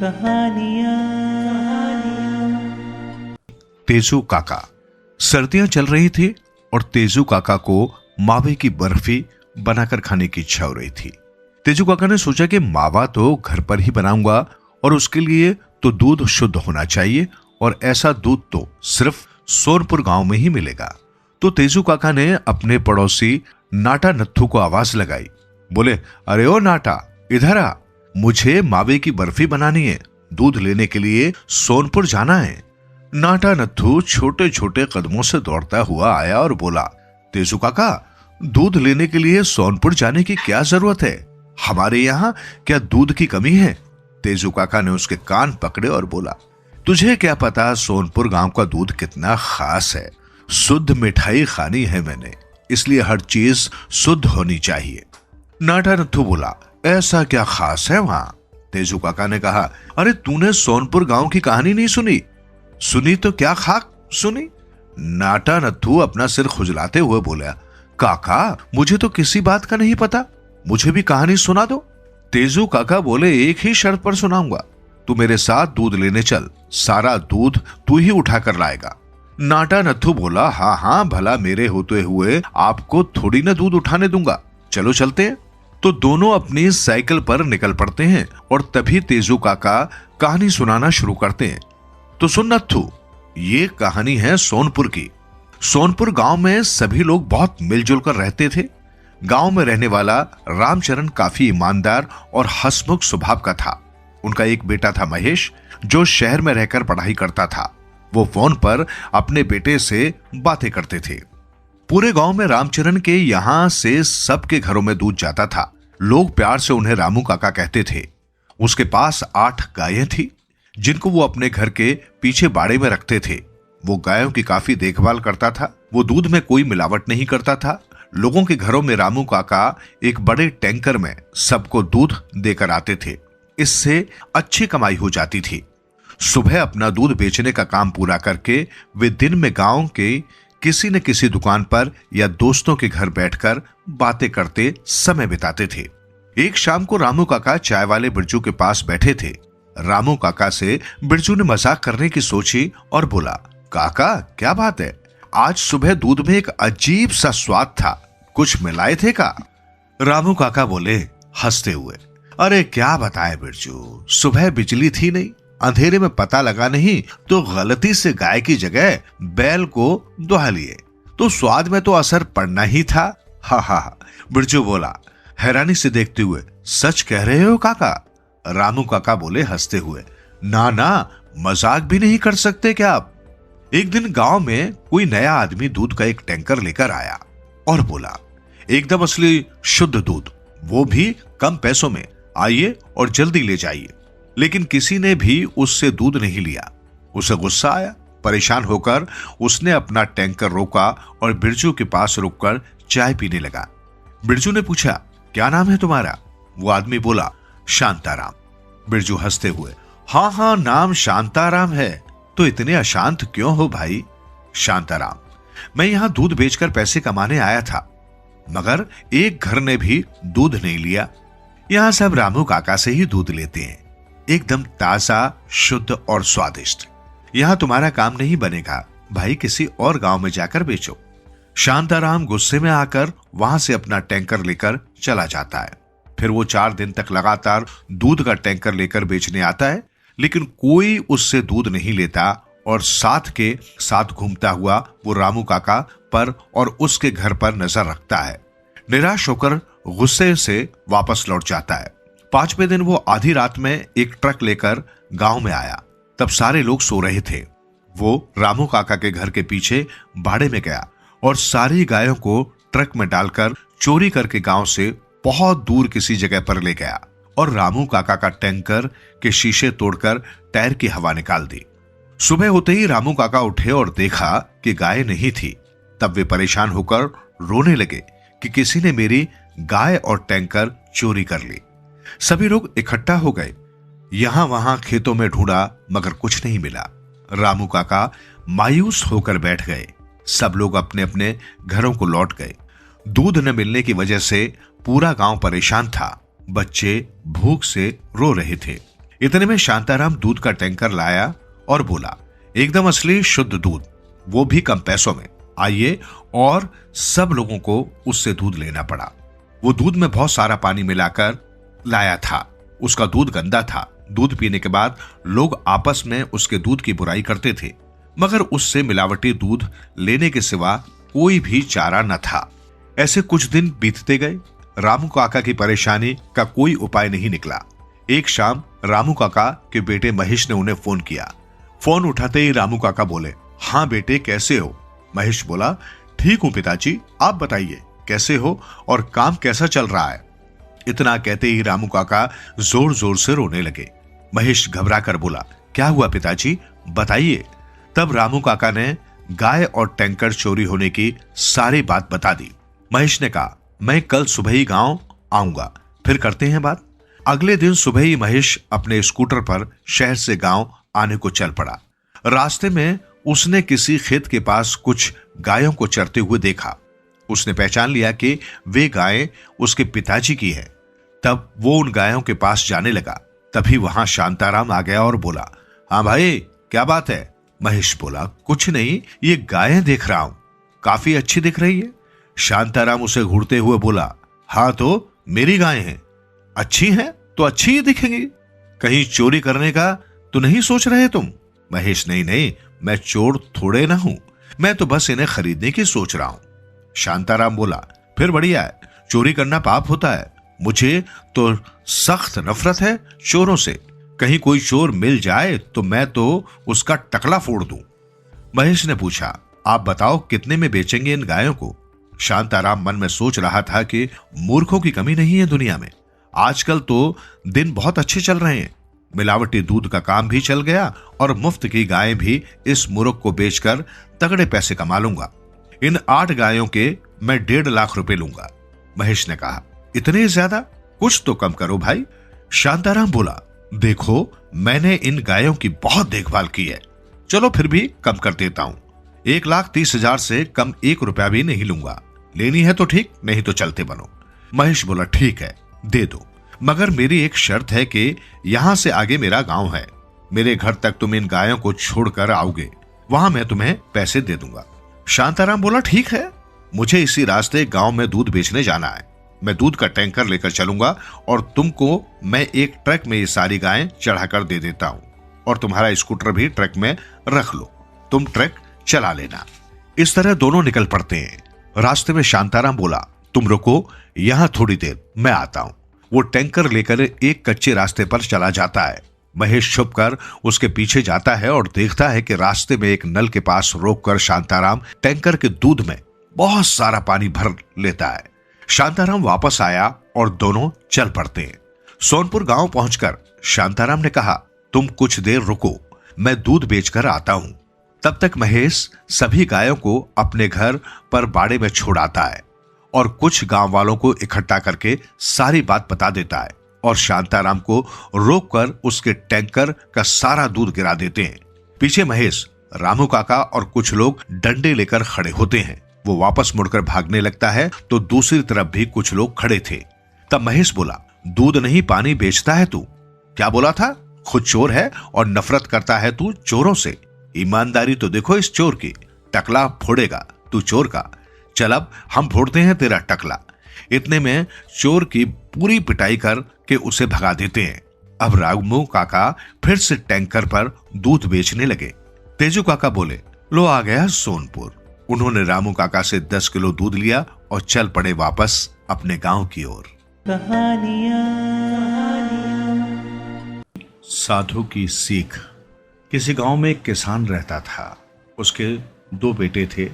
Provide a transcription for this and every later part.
कहानियाँ। तेजू काका। सर्दियां चल रही थी और तेजू काका को मावे की बर्फी बनाकर खाने की इच्छा हो रही थी। तेजू काका ने सोचा कि मावा तो घर पर ही बनाऊंगा और उसके लिए तो दूध शुद्ध होना चाहिए और ऐसा दूध तो सिर्फ सोनपुर गांव में ही मिलेगा। तो तेजू काका ने अपने पड़ोसी नाटा नत्थू को आवाज लगाई। बोले, अरे ओ नाटा, इधर आ, मुझे मावे की बर्फी बनानी है, दूध लेने के लिए सोनपुर जाना है। नाटा नत्थू छोटे छोटे कदमों से दौड़ता हुआ आया और बोला, तेजू काका, दूध लेने के लिए सोनपुर जाने की क्या जरूरत है? हमारे यहाँ क्या दूध की कमी है? तेजू काका ने उसके कान पकड़े और बोला, तुझे क्या पता सोनपुर गांव का दूध कितना खास है। शुद्ध मिठाई खानी है मैंने, इसलिए हर चीज शुद्ध होनी चाहिए। नाटा नत्थू बोला, ऐसा क्या खास है वहां? तेजू काका ने कहा, अरे तूने सोनपुर गांव की कहानी नहीं सुनी? सुनी तो क्या खाक सुनी? नाटा नत्थू अपना सिर खुजलाते हुए बोला, काका मुझे तो किसी बात का नहीं पता, मुझे भी कहानी सुना दो। तेजू काका बोले, एक ही शर्त पर सुनाऊंगा, तू मेरे साथ दूध लेने चल, सारा दूध तू ही उठा कर लाएगा। नाटा नत्थू बोला, हाँ हाँ, भला मेरे होते हुए आपको थोड़ी ना दूध उठाने दूंगा, चलो चलते हैं। तो दोनों अपनी साइकिल पर निकल पड़ते हैं और तभी तेजू काका कहानी सुनाना शुरू करते हैं। तो सुन नत्थू, ये कहानी है सोनपुर की। सोनपुर गांव में सभी लोग बहुत मिलजुल कर रहते थे। गांव में रहने वाला रामचरण काफी ईमानदार और हंसमुख स्वभाव का था। उनका एक बेटा था महेश, जो शहर में रहकर पढ़ाई करता था। वो फोन पर अपने बेटे से बातें करते थे। पूरे गांव में रामचरण के यहां से सबके घरों में दूध जाता था। लोग प्यार से उन्हें रामू काका कहते थे। उसके पास 8 गायें थी, जिनको वो अपने घर के पीछे बाड़े में रखते थे। वो गायों की काफी देखभाल करता था। वो दूध में कोई मिलावट नहीं करता था। लोगों के घरों में रामू काका एक बड़े टैंकर में सबको दूध देकर आते थे। इससे अच्छी कमाई हो जाती थी। सुबह अपना दूध बेचने का काम पूरा करके वे दिन में गांव के किसी न किसी दुकान पर या दोस्तों के घर बैठकर बातें करते समय बिताते थे। एक शाम को रामू काका चाय वाले बिरजू के पास बैठे थे। रामू काका से बिरजू ने मजाक करने की सोची और बोला, काका क्या बात है, आज सुबह दूध में एक अजीब सा स्वाद था, कुछ मिलाए थे का? रामू काका बोले हंसते हुए, अरे क्या बताए बिरजू, सुबह बिजली थी नहीं, अंधेरे में पता लगा नहीं तो गलती से गाय की जगह बैल को दुहा लिए, तो स्वाद में तो असर पड़ना ही था। हा हा, बिरजू बोला हैरानी से देखते हुए, सच कह रहे हो काका? रामू काका बोले हंसते हुए, ना ना, मजाक भी नहीं कर सकते क्या आप? एक दिन गांव में कोई नया आदमी दूध का एक टैंकर लेकर आया और बोला, एकदम असली शुद्ध दूध, वो भी कम पैसों में, आइए और जल्दी ले जाइए। लेकिन किसी ने भी उससे दूध नहीं लिया। उसे गुस्सा आया। परेशान होकर उसने अपना टैंकर रोका और बिरजू के पास रुककर चाय पीने लगा। बिरजू ने पूछा, क्या नाम है तुम्हारा? वो आदमी बोला, शांताराम। बिरजू हंसते हुए, हाँ हाँ, नाम शांताराम है, तो इतने अशांत क्यों हो भाई? शांताराम, मैं यहां दूध बेचकर पैसे कमाने आया था, मगर एक घर ने भी दूध नहीं लिया। यहां सब रामू काका से ही दूध लेते हैं, एकदम ताजा, शुद्ध और स्वादिष्ट। यहां तुम्हारा काम नहीं बनेगा भाई, किसी और गांव में जाकर बेचो। शांताराम गुस्से में आकर वहां से अपना टैंकर लेकर चला जाता है। फिर वो 4 दिन तक लगातार दूध का टैंकर लेकर बेचने आता है, लेकिन कोई उससे दूध नहीं लेता और साथ के साथ घूमता हुआ वो रामू काका पर और उसके घर पर नजर रखता है। निराश होकर गुस्से से वापस लौट जाता है। 5वें दिन वो आधी रात में एक ट्रक लेकर गांव में आया। तब सारे लोग सो रहे थे। वो रामू काका के घर के पीछे बाड़े में गया और सारी गायों को ट्रक में डालकर चोरी करके गांव से बहुत दूर किसी जगह पर ले गया और रामू काका का टैंकर के शीशे तोड़कर टायर की हवा निकाल दी। सुबह होते ही रामू काका उठे और देखा कि गाय नहीं थी। तब वे परेशान होकर रोने लगे कि किसी ने मेरी गाय और टैंकर चोरी कर ली। सभी लोग इकट्ठा हो गए। यहां वहां खेतों में ढूंढा, मगर कुछ नहीं मिला। रामू काका मायूस होकर बैठ गए। सब लोग अपने अपने घरों को लौट गए। दूध न मिलने की वजह से पूरा गांव परेशान था। बच्चे भूख से रो रहे थे। इतने में शांताराम दूध का टैंकर लाया और बोला, एकदम असली शुद्ध दूध, वो भी कम पैसों में, आइए। और सब लोगों को उससे दूध लेना पड़ा। वो दूध में बहुत सारा पानी मिलाकर लाया था। उसका दूध गंदा था। दूध पीने के बाद लोग आपस में उसके दूध की बुराई करते थे, मगर उससे मिलावटी दूध लेने के सिवा कोई भी चारा न था। ऐसे कुछ दिन बीतते गए। रामू काका की परेशानी का कोई उपाय नहीं निकला। एक शाम रामू काका के बेटे महेश ने उन्हें फोन किया। फोन उठाते ही रामू काका बोले, हाँ बेटे, कैसे हो? महेश बोला, ठीक हूं पिताजी, आप बताइए कैसे हो और काम कैसा चल रहा है? इतना कहते ही रामू काका जोर जोर से रोने लगे। महेश घबरा कर बोला, क्या हुआ पिताजी, बताइए। तब रामू काका ने गाय और टैंकर चोरी होने की सारी बात बता दी। महेश ने कहा, मैं कल सुबह ही गांव आऊंगा, फिर करते हैं बात। अगले दिन सुबह ही महेश अपने स्कूटर पर शहर से गांव आने को चल पड़ा। रास्ते में उसने किसी खेत के पास कुछ गायों को चरते हुए देखा। उसने पहचान लिया कि वे गायें उसके पिताजी की हैं। तब वो उन गायों के पास जाने लगा। तभी वहां शांताराम आ गया और बोला, हाँ भाई, क्या बात है? महेश बोला, कुछ नहीं, ये गायें देख रहा हूं, काफी अच्छी दिख रही है। शांताराम उसे घूरते हुए बोला, हाँ तो मेरी गायें हैं, अच्छी हैं तो अच्छी ही दिखेंगी, कहीं चोरी करने का तो नहीं सोच रहे तुम? महेश, नहीं नहीं, मैं चोर थोड़े ना हूं, मैं तो बस इन्हें खरीदने की सोच रहा हूं। शांताराम बोला, फिर बढ़िया है, चोरी करना पाप होता है, मुझे तो सख्त नफरत है चोरों से, कहीं कोई चोर मिल जाए तो मैं तो उसका टकला फोड़ दूं। महेश ने पूछा, आप बताओ कितने में बेचेंगे इन गायों को? शांताराम मन में सोच रहा था कि मूर्खों की कमी नहीं है दुनिया में, आजकल तो दिन बहुत अच्छे चल रहे हैं, मिलावटी दूध का काम भी चल गया और मुफ्त की गायें भी इस मूर्ख को बेचकर तगड़े पैसे कमा लूंगा। इन 8 गायों के मैं 1.5 लाख रुपए लूंगा। महेश ने कहा, इतने ज्यादा? कुछ तो कम करो भाई। शांताराम बोला, देखो मैंने इन गायों की बहुत देखभाल की है, चलो फिर भी कम कर देता हूं, 1,30,000 से कम 1 रुपया भी नहीं लूंगा, लेनी है तो ठीक, नहीं तो चलते बनो। महेश बोला, ठीक है, दे दो, मगर मेरी एक शर्त है कि यहां से आगे मेरा गांव है, मेरे घर तक तुम इन गायों को छोड़कर आओगे, वहां मैं तुम्हें पैसे दे दूंगा। शांताराम बोला, ठीक है, मुझे इसी रास्ते गांव में दूध बेचने जाना है, मैं दूध का टैंकर लेकर चलूंगा और तुमको मैं एक ट्रक में ये सारी गायें चढ़ाकर दे देता हूं और तुम्हारा स्कूटर भी ट्रक में रख लो, तुम ट्रक चला लेना। इस तरह दोनों निकल पड़ते हैं। रास्ते में शांताराम बोला, तुम रुको यहां थोड़ी देर, मैं आता हूं। वो टैंकर लेकर एक कच्चे रास्ते पर चला जाता है। महेश छुपकर उसके पीछे जाता है और देखता है कि रास्ते में एक नल के पास रोककर शांताराम टैंकर के दूध में बहुत सारा पानी भर लेता है। शांताराम वापस आया और दोनों चल पड़ते हैं। सोनपुर गांव पहुंचकर शांताराम ने कहा, तुम कुछ देर रुको, मैं दूध बेचकर आता हूं। तब तक महेश सभी गायों को अपने घर पर बाड़े में छोड़ आता है और कुछ गांव वालों को इकट्ठा करके सारी बात बता देता है और शांताराम को रोककर उसके टैंकर का सारा दूध गिरा देते हैं। पीछे महेश, रामू काका और कुछ लोग डंडे लेकर खड़े होते हैं। वो वापस मुड़कर भागने लगता है तो दूसरी तरफ भी कुछ लोग खड़े थे। तब महेश बोला, दूध नहीं पानी बेचता है तू? क्या बोला था? खुद चोर है और नफरत करता है तू चोरों से। ईमानदारी तो देखो इस चोर की, टकला फोड़ेगा तू चोर का। चल अब हम फोड़ते हैं तेरा टकला। इतने में चोर की पूरी पिटाई करके उसे भगा देते हैं। अब रामू काका फिर से टैंकर पर दूध बेचने लगे। तेजू काका बोले, लो आ गया सोनपुर। उन्होंने रामू काका से 10 किलो दूध लिया और चल पड़े वापस अपने गांव की ओर। साधु की सीख। किसी गांव में एक किसान रहता था। उसके 2 बेटे थे।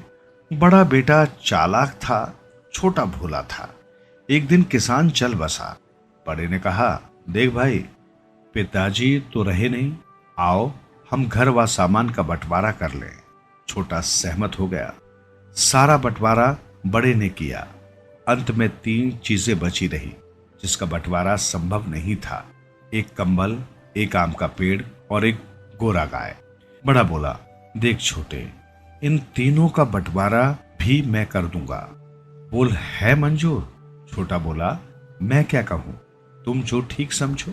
बड़ा बेटा चालाक था, छोटा भोला था। एक दिन किसान चल बसा। बड़े ने कहा, देख भाई, पिताजी तो रहे नहीं, आओ हम घर व सामान का बंटवारा कर लें। छोटा सहमत हो गया। सारा बंटवारा बड़े ने किया। अंत में 3 चीजें बची रही जिसका बंटवारा संभव नहीं था। एक कंबल, एक आम का पेड़ और एक गोरा गाय। बड़ा बोला, देख छोटे, इन तीनों का बंटवारा भी मैं कर दूंगा, बोल है मंजूर? छोटा बोला, मैं क्या कहूं, तुम जो ठीक समझो।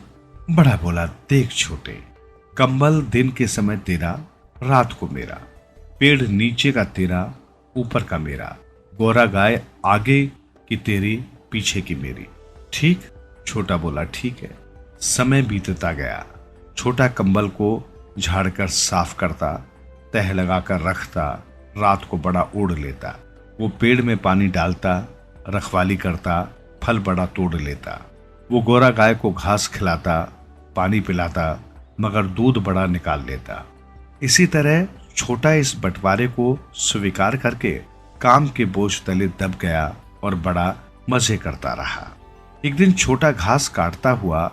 बड़ा बोला, देख छोटे, कंबल दिन के समय तेरा, रात को मेरा, पेड़ नीचे का तेरा, ऊपर का मेरा, गोरा गाय आगे की तेरी, पीछे की मेरी, ठीक? छोटा बोला, ठीक है। समय बीतता गया। छोटा कंबल को झाड़कर साफ करता, तह लगाकर रखता, रात को बड़ा ओढ़ लेता। वो पेड़ में पानी डालता, रखवाली करता, फल बड़ा तोड़ लेता। वो गोरा गाय को घास खिलाता, पानी पिलाता, मगर दूध बड़ा निकाल लेता। इसी तरह छोटा इस बंटवारे को स्वीकार करके काम के बोझ तले दब गया और बड़ा मजे करता रहा। एक दिन छोटा घास काटता हुआ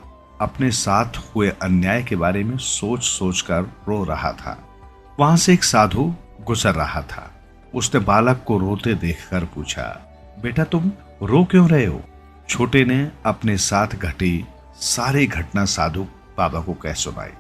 अपने साथ हुए अन्याय के बारे में सोच सोच कर रो रहा था। वहां से एक साधु गुजर रहा था। उसने बालक को रोते देखकर पूछा, बेटा तुम रो क्यों रहे हो? छोटे ने अपने साथ घटी सारी घटना साधु बाबा को कह सुनाई।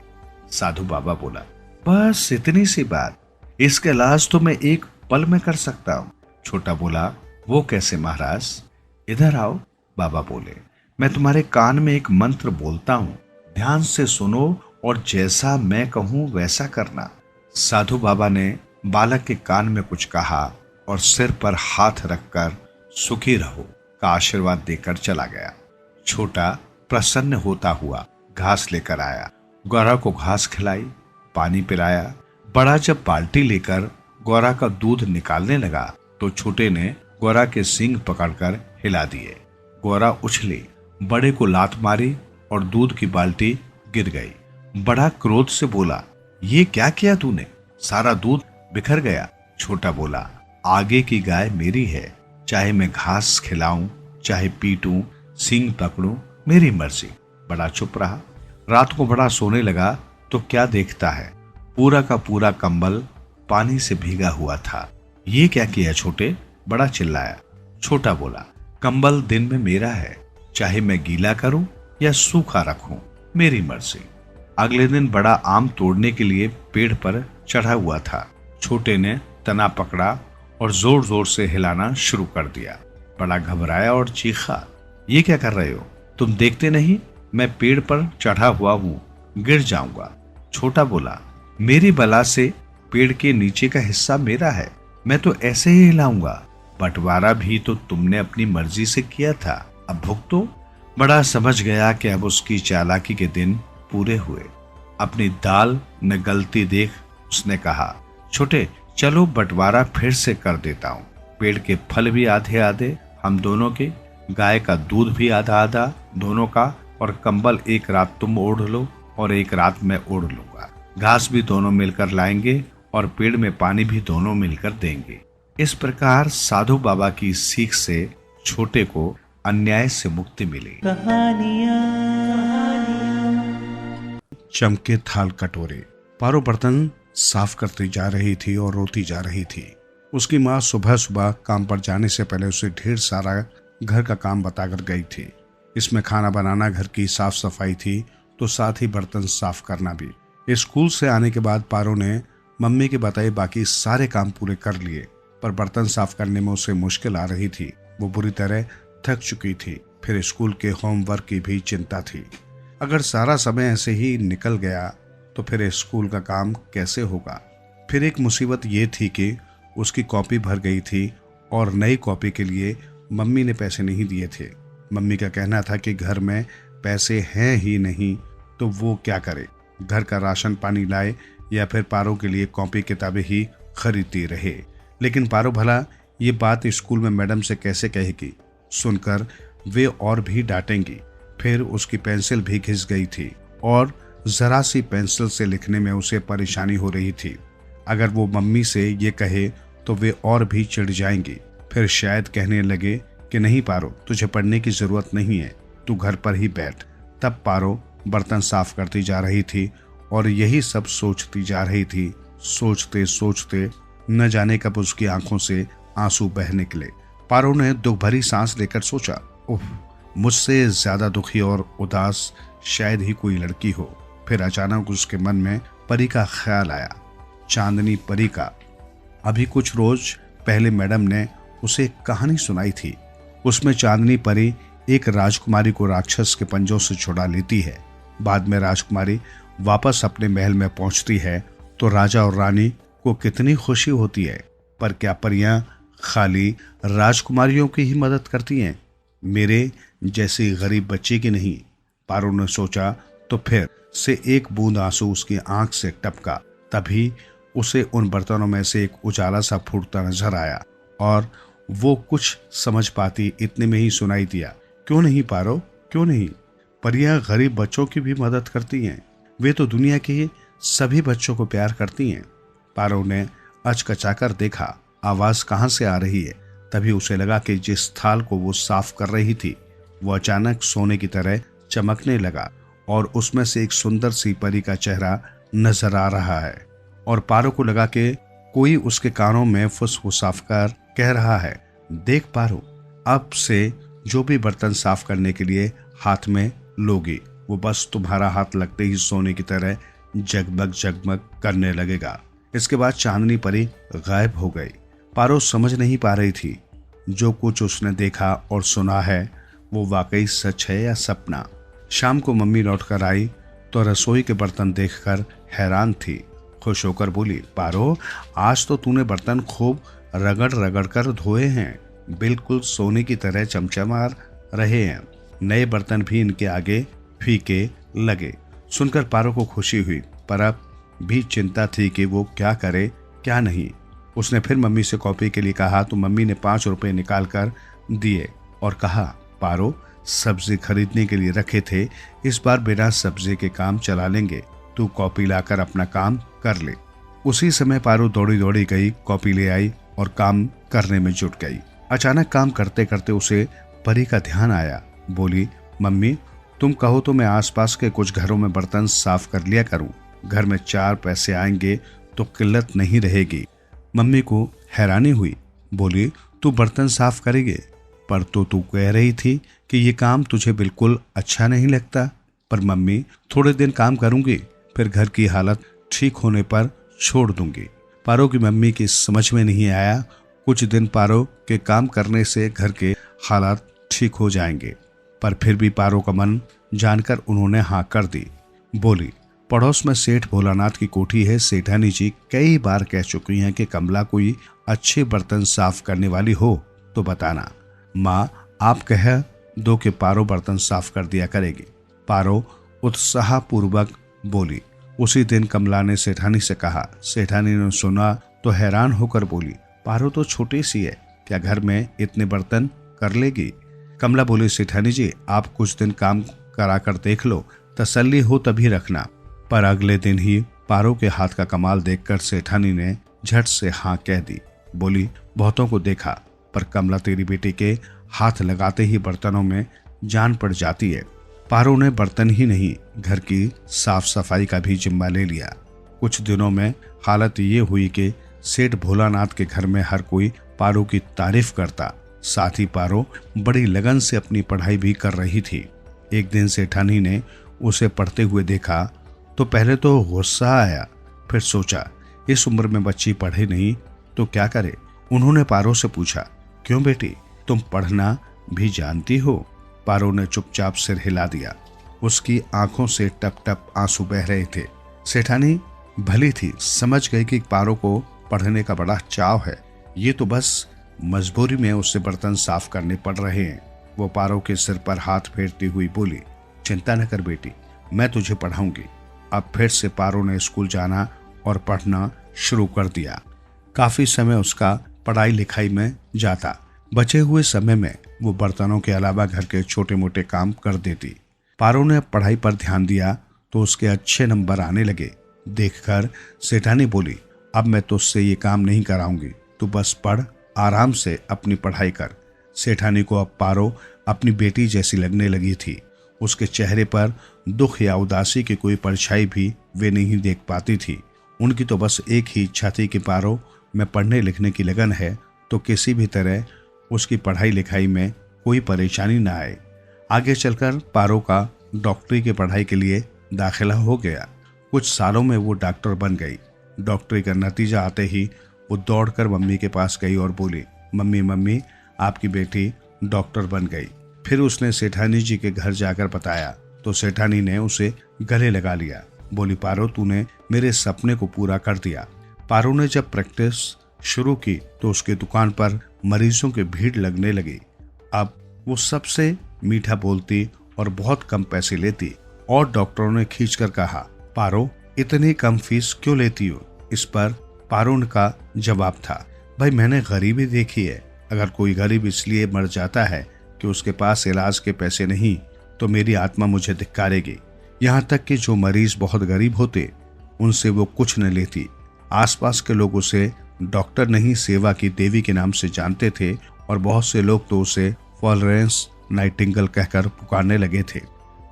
साधु बाबा बोला, बस इतनी सी बात, इसका इलाज तो मैं एक पल में कर सकता हूँ। छोटा बोला, वो कैसे महाराज? इधर आओ। बाबा बोले, मैं तुम्हारे कान में एक मंत्र बोलता हूँ, ध्यान से सुनो और जैसा मैं कहूँ वैसा करना। साधु बाबा ने बालक के कान में कुछ कहा और सिर पर हाथ रखकर सुखी रहो का आशीर्वाद देकर चला गया। छोटा प्रसन्न होता हुआ घास लेकर आया, गौरा को घास खिलाई, पानी पिलाया। बड़ा जब बाल्टी लेकर गौरा का दूध निकालने लगा तो छोटे ने गौरा के सींग पकड़कर हिला दिए। गौरा उछली, बड़े को लात मारी और दूध की बाल्टी गिर गई। बड़ा क्रोध से बोला, ये क्या किया तूने? सारा दूध बिखर गया। छोटा बोला, आगे की गाय मेरी है, चाहे मैं घास खिलाऊं, चाहे पीटूं, सींग पकड़ूं, मेरी मर्जी। बड़ा चुप रहा। रात को बड़ा सोने लगा तो क्या देखता है, पूरा का पूरा कंबल पानी से भीगा हुआ था। ये क्या किया छोटे? बड़ा चिल्लाया। छोटा बोला, कंबल दिन में मेरा है, चाहे मैं गीला करूं या सूखा रखूं, मेरी मर्जी। अगले दिन बड़ा आम तोड़ने के लिए पेड़ पर चढ़ा हुआ था। छोटे ने तना पकड़ा और जोर जोर से हिलाना शुरू कर दिया। बड़ा घबराया और चीखा, ये क्या कर रहे हो? तुम देखते नहीं मैं पेड़ पर चढ़ा हुआ हूं, गिर जाऊंगा। छोटा बोला, मेरी बला से पेड़ के नीचे का हिस्सा मेरा है, मैं तो ऐसे ही हिलाऊंगा। बंटवारा भी तो तुमने अपनी मर्जी से किया था, अब भुगतो। बड़ा समझ गया कि अब उसकी चालाकी के दिन पूरे हुए। अपनी दाल न गलती देख उसने कहा, छोटे चलो बंटवारा फिर से कर देता हूँ। पेड़ के फल भी आधे आधे हम दोनों के, गाय का दूध भी आधा आधा दोनों का, और कंबल एक रात तुम ओढ़ लो और एक रात मैं ओढ़ लूंगा। घास भी दोनों मिलकर लाएंगे और पेड़ में पानी भी दोनों मिलकर देंगे। इस प्रकार साधु बाबा की सीख से छोटे को अन्याय से मुक्ति मिली। चमके थाल कटोरे। पारो बर्तन साफ करती जा रही थी और रोती जा रही थी। उसकी माँ सुबह सुबह काम पर जाने से पहले उसे ढेर सारा घर का काम बताकर गई थी। इसमें खाना बनाना, घर की साफ सफाई थी तो साथ ही बर्तन साफ करना भी। स्कूल से आने के बाद पारो ने मम्मी के बताए बाकी सारे काम पूरे कर लिए, पर बर्तन साफ करने में उसे मुश्किल आ रही थी। वो बुरी तरह थक चुकी थी। फिर स्कूल के होमवर्क की भी चिंता थी। अगर सारा समय ऐसे ही निकल गया तो फिर स्कूल का काम कैसे होगा। फिर एक मुसीबत ये थी कि उसकी कॉपी भर गई थी और नई कॉपी के लिए मम्मी ने पैसे नहीं दिए थे। मम्मी का कहना था कि घर में पैसे हैं ही नहीं तो वो क्या करे, घर का राशन पानी लाए या फिर पारो के लिए कॉपी किताबें ही खरीदती रहे। लेकिन पारो भला ये बात स्कूल में मैडम से कैसे कहेगी। सुनकर वे और भी डांटेंगी। फिर उसकी पेंसिल भी घिस गई थी और जरा सी पेंसिल से लिखने में उसे परेशानी हो रही थी। अगर वो मम्मी से ये कहे तो वे और भी चिढ़ जाएंगी। फिर शायद कहने लगे कि नहीं पारो, तुझे पढ़ने की जरूरत नहीं है, तू घर पर ही बैठ। तब पारो बर्तन साफ करती जा रही थी और यही सब सोचती जा रही थी। सोचते सोचते न जाने कब उसकी आंखों से आंसू बह निकले। पारो ने दुख भरी सांस लेकर सोचा, उफ, मुझसे ज्यादा दुखी और उदास शायद ही कोई लड़की हो। फिर अचानक उसके मन में परी का ख्याल आया, चांदनी परी का। अभी कुछ रोज पहले मैडम ने उसे एक कहानी सुनाई थी। उसमें चांदनी परी एक राजकुमारी को राक्षस के पंजों से छुड़ा लेती है। बाद में राजकुमारी वापस अपने महल में पहुंचती है तो राजा और रानी को कितनी खुशी होती है। पर क्या परियां खाली राजकुमारियों की ही मदद करती हैं, मेरे जैसी गरीब बच्चे की नहीं? पारो ने सोचा तो फिर से एक बूंद आंसू उसकी आंख से टपका। तभी उसे उन बर्तनों में से एक उजाला सा फूटता नजर आया और वो कुछ समझ पाती इतने में ही सुनाई दिया, क्यों नहीं पारो, क्यों नहीं? परियां गरीब बच्चों की भी मदद करती हैं, वे तो दुनिया के सभी बच्चों को प्यार करती हैं। पारो ने अचकचाकर देखा आवाज कहां से आ रही है। तभी उसे लगा कि जिस थाल को वो साफ कर रही थी वो अचानक सोने की तरह चमकने लगा और उसमें से एक सुंदर सी परी का चेहरा नजर आ रहा है। और पारो को लगा कि कोई उसके कानों में फुसफुसाफ कर कह रहा है, देख पारो, अब से जो भी बर्तन साफ करने के लिए हाथ में लोगी वो बस तुम्हारा हाथ लगते ही सोने की तरह जगमग जगमग करने लगेगा। इसके बाद चांदनी परी गायब हो गई। पारो समझ नहीं पा रही थी जो कुछ उसने देखा और सुना है वो वाकई सच है या सपना। शाम को मम्मी लौटकर आई तो रसोई के बर्तन देखकर हैरान थी। खुश होकर बोली, पारो, आज तो तूने बर्तन खूब रगड़ रगड़ कर धोए हैं, बिल्कुल सोने की तरह चमचमा रहे हैं। नए बर्तन भी इनके आगे फीके लगे। सुनकर पारो को खुशी हुई, पर अब भी चिंता थी कि वो क्या करे क्या नहीं। उसने फिर मम्मी से कॉपी के लिए कहा तो मम्मी ने 5 रुपए निकाल कर दिए और कहा, पारो, सब्जी खरीदने के लिए रखे थे, इस बार बिना सब्जी के काम चला लेंगे, तू कॉपी लाकर अपना काम कर ले। उसी समय पारो दौड़ी दौड़ी गई, कॉपी ले आई और काम करने में जुट गई। अचानक काम करते करते उसे परी का ध्यान आया। बोली, मम्मी, तुम कहो तो मैं आसपास के कुछ घरों में बर्तन साफ कर लिया करूं, घर में 4 पैसे आएंगे तो किल्लत नहीं रहेगी। मम्मी को हैरानी हुई। बोली, तू बर्तन साफ करेगी, पर तो तू कह रही थी कि ये काम तुझे बिल्कुल अच्छा नहीं लगता। पर मम्मी, थोड़े दिन काम करूंगी, फिर घर की हालत ठीक होने पर छोड़ दूंगी। पारो की मम्मी की समझ में नहीं आया। कुछ दिन पारो के काम करने से घर के हालात ठीक हो जाएंगे, पर फिर भी पारो का मन जानकर उन्होंने हाँ कर दी। बोली, पड़ोस में सेठ भोलानाथ की कोठी है, सेठानी जी कई बार कह चुकी हैं कि कमला कोई अच्छे बर्तन साफ करने वाली हो तो बताना। माँ, आप कह दो कि पारो बर्तन साफ कर दिया करेगी। पारो उत्साहपूर्वक बोली। उसी दिन कमला ने सेठानी से कहा। सेठानी ने सुना तो हैरान होकर बोली, पारो तो छोटी सी है, क्या घर में इतने बर्तन कर लेगी? कमला बोली, सेठानी जी, आप कुछ दिन काम कराकर देख लो, तसल्ली हो तभी रखना। पर अगले दिन ही पारो के हाथ का कमाल देखकर सेठानी ने झट से हाँ कह दी। बोली, बहुतों को देखा, पर कमला तेरी बेटी के हाथ लगाते ही बर्तनों में जान पड़ जाती है। पारो ने बर्तन ही नहीं, घर की साफ सफाई का भी जिम्मा ले लिया। कुछ दिनों में हालत ये हुई कि सेठ भोलानाथ के घर में हर कोई पारो की तारीफ करता। साथ ही पारो बड़ी लगन से अपनी पढ़ाई भी कर रही थी। एक दिन सेठानी ने उसे पढ़ते हुए देखा तो पहले तो गुस्सा आया, फिर सोचा इस उम्र में बच्ची पढ़े नहीं तो क्या करे। उन्होंने पारो से पूछा, क्यों बेटी, तुम पढ़ना भी जानती हो? पारो ने चुपचाप सिर हिला दिया। उसकी आंखों से टप टप आंसू बह रहे थे। सेठानी भली थी, समझ गई कि पारो को पढ़ने का बड़ा चाव है, ये तो बस मजबूरी में उससे बर्तन साफ करने पड़ रहे हैं। वो पारो के सिर पर हाथ फेरती हुई बोली, चिंता न कर बेटी, मैं तुझे पढ़ाऊंगी। अब फिर से पारो ने स्कूल जाना और पढ़ना शुरू कर दिया। काफी समय उसका पढ़ाई लिखाई में जाता। बचे हुए समय में वो बर्तनों के अलावा घर के छोटे मोटे काम कर देती। पारो ने पढ़ाई पर ध्यान दिया तो उसके अच्छे नंबर आने लगे। देखकर सेठानी बोली, अब मैं तुझसे ये काम नहीं कराऊंगी, तू बस पढ़, आराम से अपनी पढ़ाई कर। सेठानी को अब पारो अपनी बेटी जैसी लगने लगी थी। उसके चेहरे पर दुख या उदासी की कोई परछाई भी वे नहीं देख पाती थी। उनकी तो बस एक ही इच्छा थी कि पारो में पढ़ने लिखने की लगन है तो किसी भी तरह उसकी पढ़ाई लिखाई में कोई परेशानी न आए। आगे चलकर पारो का डॉक्टरी की पढ़ाई के लिए दाखिला हो गया। कुछ सालों में वो डॉक्टर बन गई। डॉक्टरी का नतीजा आते ही वो दौड़कर मम्मी के पास गई और बोली, मम्मी मम्मी, आपकी बेटी डॉक्टर बन गई। फिर उसने सेठानी जी के घर जाकर बताया तो सेठानी ने उसे गले लगा लिया। बोली, पारो तूने मेरे सपने को पूरा कर दिया। पारो ने जब प्रैक्टिस शुरू की तो उसकी दुकान पर मरीजों की भीड़ लगने लगी। अब वो सबसे मीठा बोलती और बहुत कम पैसे लेती और डॉक्टरों ने खींचकर कहा, पारो इतनी कम फीस क्यों लेती हो? इस पर पारो का जवाब था, भाई मैंने गरीबी देखी है। अगर कोई गरीब इसलिए मर जाता है कि उसके पास इलाज के पैसे नहीं तो मेरी आत्मा मुझे धिक्कारेगी। यहाँ तक कि जो मरीज बहुत गरीब होते उनसे वो कुछ न लेती। आसपास के लोग उसे डॉक्टर नहीं सेवा की देवी के नाम से जानते थे और बहुत से लोग तो उसे फ्लोरेंस नाइटिंगेल कहकर पुकारने लगे थे।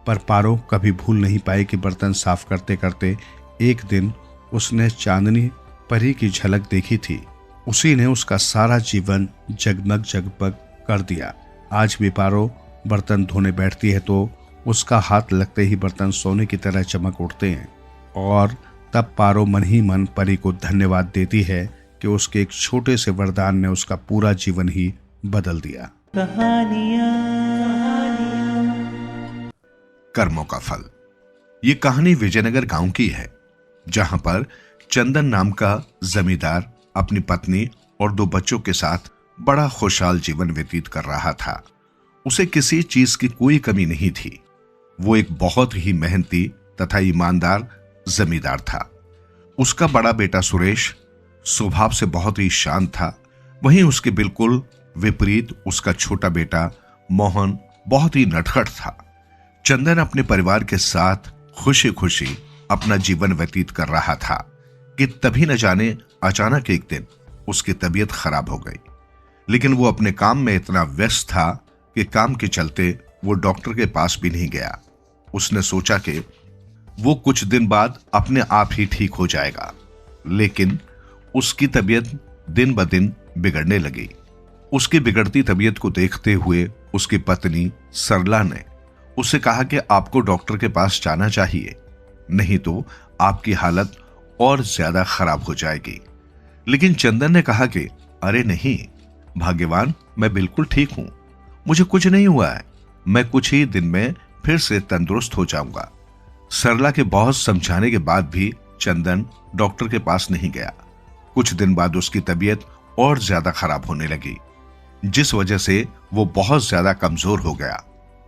पर पारो कभी भूल नहीं पाई कि बर्तन साफ करते करते एक दिन उसने चांदनी परी की झलक देखी थी। उसी ने उसका सारा जीवन जगमग जगमग कर दिया। आज भी पारो बर्तन धोने बैठती है तो उसका हाथ लगते ही बर्तन सोने की तरह चमक उठते हैं और तब पारो मन ही मन परी को धन्यवाद देती है कि उसके एक छोटे से वरदान ने उसका पूरा जीवन ही बदल दिया। कर्मों का फल। ये कहानी विजयनगर गांव की है, जहां पर चंदन नाम का जमींदार अपनी पत्नी और 2 बच्चों के साथ बड़ा खुशहाल जीवन व्यतीत कर रहा था। उसे किसी चीज की कोई कमी नहीं थी। वो एक बहुत ही मेहनती तथा ईमानदार जमींदार था। उसका बड़ा बेटा सुरेश स्वभाव से बहुत ही शांत था। वहीं उसके बिल्कुल विपरीत उसका छोटा बेटा मोहन बहुत ही नटखट था। चंदन अपने परिवार के साथ खुशी खुशी अपना जीवन व्यतीत कर रहा था कि तभी न जाने अचानक एक दिन उसकी तबीयत खराब हो गई। लेकिन वो अपने काम में इतना व्यस्त था कि काम के चलते वो डॉक्टर के पास भी नहीं गया। उसने सोचा कि वो कुछ दिन बाद अपने आप ही ठीक हो जाएगा, लेकिन उसकी तबीयत दिन ब दिन बिगड़ने लगी। उसकी बिगड़ती तबीयत को देखते हुए उसकी पत्नी सरला ने उससे कहा कि आपको डॉक्टर के पास जाना चाहिए, नहीं तो आपकी हालत और ज्यादा खराब हो जाएगी। लेकिन चंदन ने कहा कि अरे नहीं भाग्यवान, मैं बिल्कुल ठीक हूं, मुझे कुछ नहीं हुआ है, मैं कुछ ही दिन में फिर से तंदुरुस्त हो जाऊंगा। सरला के बहुत समझाने के बाद भी चंदन डॉक्टर के पास नहीं गया। कुछ दिन बाद उसकी तबीयत और ज्यादा खराब होने लगी, जिस वजह से वो बहुत ज्यादा कमजोर हो गया,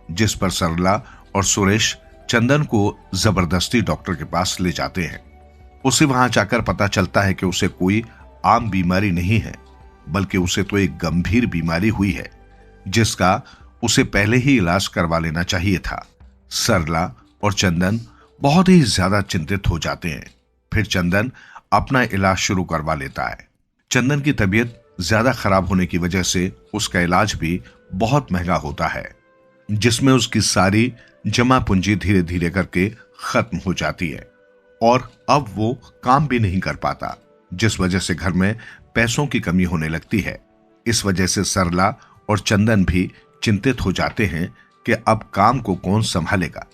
जिस पर सरला और सुरेश चंदन को जबरदस्ती डॉक्टर के पास ले जाते हैं। उसे वहां जाकर पता चलता है कि उसे कोई आम बीमारी नहीं है, बल्कि उसे तो एक गंभीर बीमारी हुई है, जिसका उसे पहले ही इलाज करवा लेना चाहिए था। सरला और चंदन बहुत ही ज्यादा चिंतित हो जाते हैं। फिर चंदन अपना इलाज शुरू करवा लेता है। चंदन की तबीयत ज्यादा खराब होने की वजह से उसका इलाज भी बहुत महंगा होता है, जिसमें उसकी सारी जमा पूंजी धीरे धीरे करके खत्म हो जाती है और अब वो काम भी नहीं कर पाता, जिस वजह से घर में पैसों की कमी होने लगती है। इस वजह से सरला और चंदन भी चिंतित हो जाते हैं कि अब काम को कौन संभालेगा।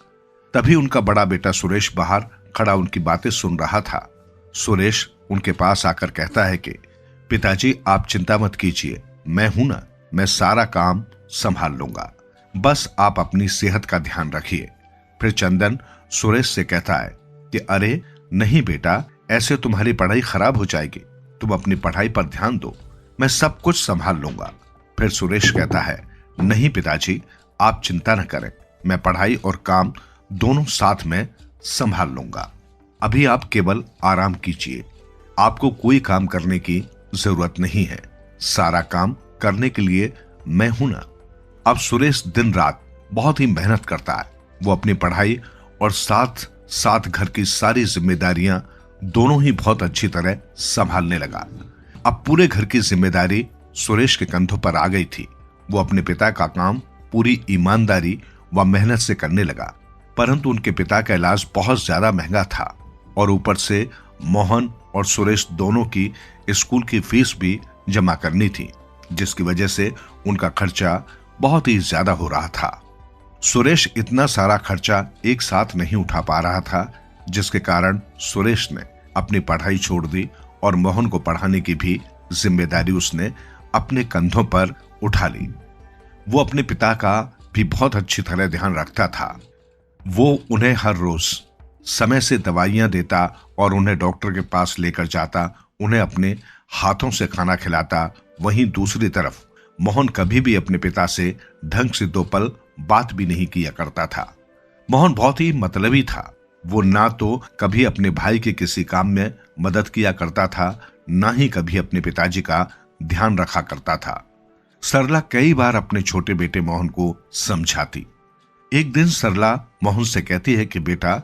तभी उनका बड़ा बेटा सुरेश बाहर खड़ा उनकी बातें सुन रहा था। सुरेश उनके पास आकर कहता है कि पिताजी आप चिंता मत कीजिए, मैं हूं ना, मैं सारा काम संभाल लूंगा, बस आप अपनी सेहत का ध्यान रखिए। फिर चंदन सुरेश से कहता है कि अरे नहीं बेटा, ऐसे तुम्हारी पढ़ाई खराब हो जाएगी, तुम अपनी पढ़ाई पर ध्यान दो, मैं सब कुछ संभाल लूंगा। फिर सुरेश कहता है नहीं पिताजी, आप चिंता न करें, मैं पढ़ाई और काम दोनों साथ में संभाल लूंगा, अभी आप केवल आराम कीजिए, आपको कोई काम करने की जरूरत नहीं है, सारा काम करने के लिए मैं हूं ना। अब सुरेश दिन रात बहुत ही मेहनत करता है। वो अपनी पढ़ाई और साथ साथ घर की सारी जिम्मेदारियां दोनों ही बहुत अच्छी तरह संभालने लगा। अब पूरे घर की जिम्मेदारी सुरेश के कंधों पर आ गई थी। वो अपने पिता का काम पूरी ईमानदारी व मेहनत से करने लगा, परंतु उनके पिता का इलाज बहुत ज्यादा महंगा था और ऊपर से मोहन और सुरेश दोनों की स्कूल की फीस भी जमा करनी थी, जिसकी वजह से उनका खर्चा बहुत ही ज्यादा हो रहा था। सुरेश इतना सारा खर्चा एक साथ नहीं उठा पा रहा था, जिसके कारण सुरेश ने अपनी पढ़ाई छोड़ दी और मोहन को पढ़ाने की भी जिम्मेदारी उसने अपने कंधों पर उठा ली। वो अपने पिता का भी बहुत अच्छी तरह ध्यान रखता था, वो उन्हें हर रोज समय से दवाइयां देता और उन्हें डॉक्टर के पास लेकर जाता, उन्हें अपने हाथों से खाना खिलाता। वहीं दूसरी तरफ मोहन कभी भी अपने पिता से ढंग से 2 पल बात भी नहीं किया करता था। मोहन बहुत ही मतलबी था। वो ना तो कभी अपने भाई के किसी काम में मदद किया करता था, ना ही कभी अपने पिताजी का ध्यान रखा करता था। सरला कई बार अपने छोटे बेटे मोहन को समझाती। एक दिन सरला मोहन से कहती है कि बेटा,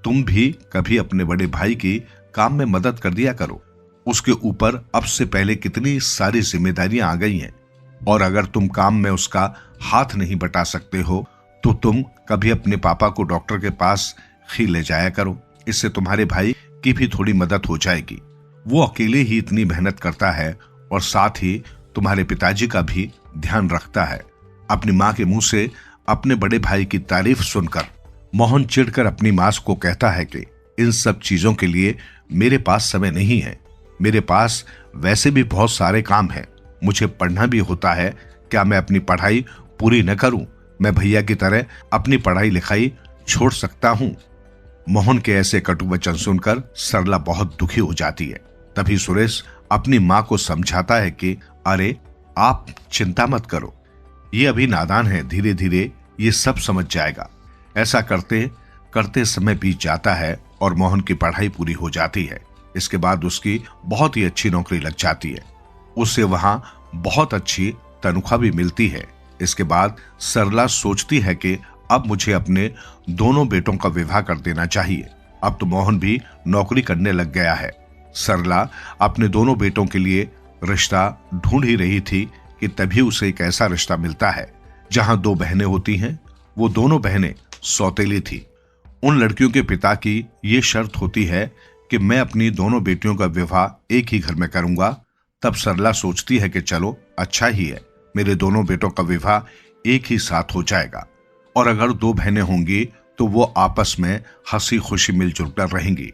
तुम भी कभी अपने बड़े भाई की काम में मदद कर दिया करो। उसके ऊपर अब से पहले कितनी सारी जिम्मेदारियां आ गई हैं, और अगर तुम काम में उसका हाथ नहीं बटा सकते हो तो तुम कभी अपने पापा को डॉक्टर के पास ही ले जाया करो। इससे तुम्हारे भाई की भी थोड़ी मदद हो जाएगी। वो अकेले ही इतनी मेहनत करता है और साथ ही तुम्हारे पिताजी का भी ध्यान रखता है। अपनी माँ के मुंह से अपने बड़े भाई की तारीफ सुनकर मोहन चिढ़कर अपनी माँ को कहता है कि इन सब चीजों के लिए मेरे पास समय नहीं है। मेरे पास वैसे भी बहुत सारे काम हैं। मुझे पढ़ना भी होता है। क्या मैं अपनी पढ़ाई पूरी न करूं? मैं भैया की तरह अपनी पढ़ाई लिखाई छोड़ सकता हूं? मोहन के ऐसे कटु वचन सुनकर सरला बहुत दुखी हो जाती है। तभी सुरेश अपनी माँ को समझाता है कि अरे, आप चिंता मत करो, ये अभी नादान है, धीरे धीरे ये सब समझ जाएगा। ऐसा करते करते समय बीत जाता है और मोहन की पढ़ाई पूरी हो जाती है। इसके बाद उसकी बहुत ही अच्छी नौकरी लग जाती है। उसे वहां बहुत अच्छी तनख्वाह भी मिलती है। इसके बाद सरला सोचती है कि अब मुझे अपने दोनों बेटों का विवाह कर देना चाहिए। अब तो मोहन भी नौकरी करने लग गया है। सरला अपने दोनों बेटों के लिए रिश्ता ढूंढ ही रही थी कि तभी उसे एक ऐसा रिश्ता मिलता है जहां 2 बहनें होती हैं। वो दोनों बहनें सौतेली थी। उन लड़कियों के पिता की ये शर्त होती है कि मैं अपनी दोनों बेटियों का विवाह एक ही घर में करूंगा। तब सरला सोचती है कि चलो अच्छा ही है, मेरे दोनों बेटों का विवाह एक ही साथ हो जाएगा, और अगर 2 बहनें होंगी तो वो आपस में हंसी खुशी मिलजुल कर रहेंगी।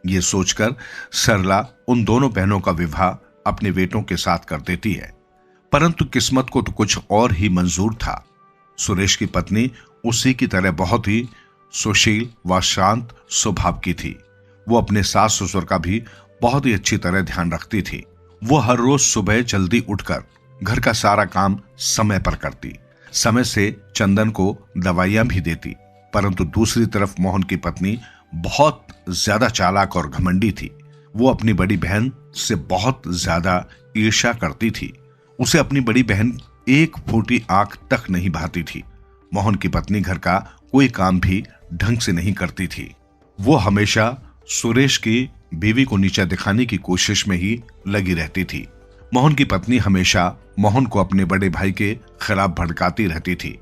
ये सोचकर सरला उन दोनों बहनों का विवाह अपने बेटों के साथ कर देती है। परंतु किस्मत को तो कुछ और ही मंजूर था। सुरेश की पत्नी उसी की तरह बहुत ही सुशील व शांत स्वभाव की थी। वो अपने सास ससुर का भी बहुत ही अच्छी तरह ध्यान रखती थी। वो हर रोज सुबह जल्दी उठकर घर का सारा काम समय पर करती, समय से चंदन को दवाइयां भी देती। परंतु दूसरी तरफ मोहन की पत्नी बहुत ज्यादा चालाक और घमंडी थी। वो अपनी बड़ी बहन से बहुत ज्यादा ईर्ष्या करती थी। उसे अपनी बड़ी बहन एक फूटी आंख तक नहीं भाती थी। मोहन की पत्नी घर का कोई काम भी ढंग से नहीं करती थी। वो हमेशा सुरेश की बीवी को नीचा दिखाने की कोशिश में ही लगी रहती थी। मोहन की पत्नी हमेशा मोहन को अपने बड़े भाई के खिलाफ भड़काती रहती थी।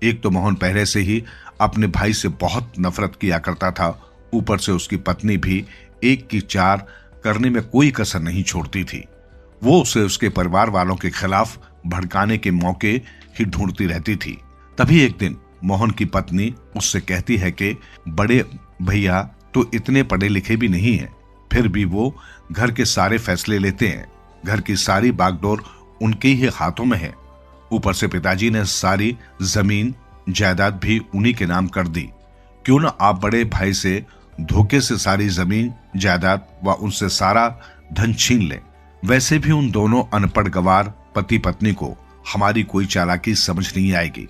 एक तो मोहन पहले से ही अपने भाई से बहुत नफरत किया करता था, ऊपर से उसकी पत्नी भी एक की 4 करने में कोई कसर नहीं छोड़ती थी। वो उसे उसके परिवार वालों के खिलाफ भड़काने के मौके ही ढूंढती रहती थी। तभी एक दिन मोहन की पत्नी उससे कहती है कि बड़े भैया तो इतने पढ़े लिखे भी नहीं है, फिर भी वो घर के सारे फैसले लेते हैं। घर की सारी बागडोर उनके ही हाथों में है। ऊपर से पिताजी ने सारी जमीन जायदाद भी उन्हीं के नाम कर दी। क्यों ना आप बड़े भाई से धोखे से सारी जमीन जायदाद व उनसे सारा धन छीन लें। वैसे भी उन दोनों अनपढ़ गवार पति पत्नी को हमारी कोई चालाकी समझ नहीं आएगी।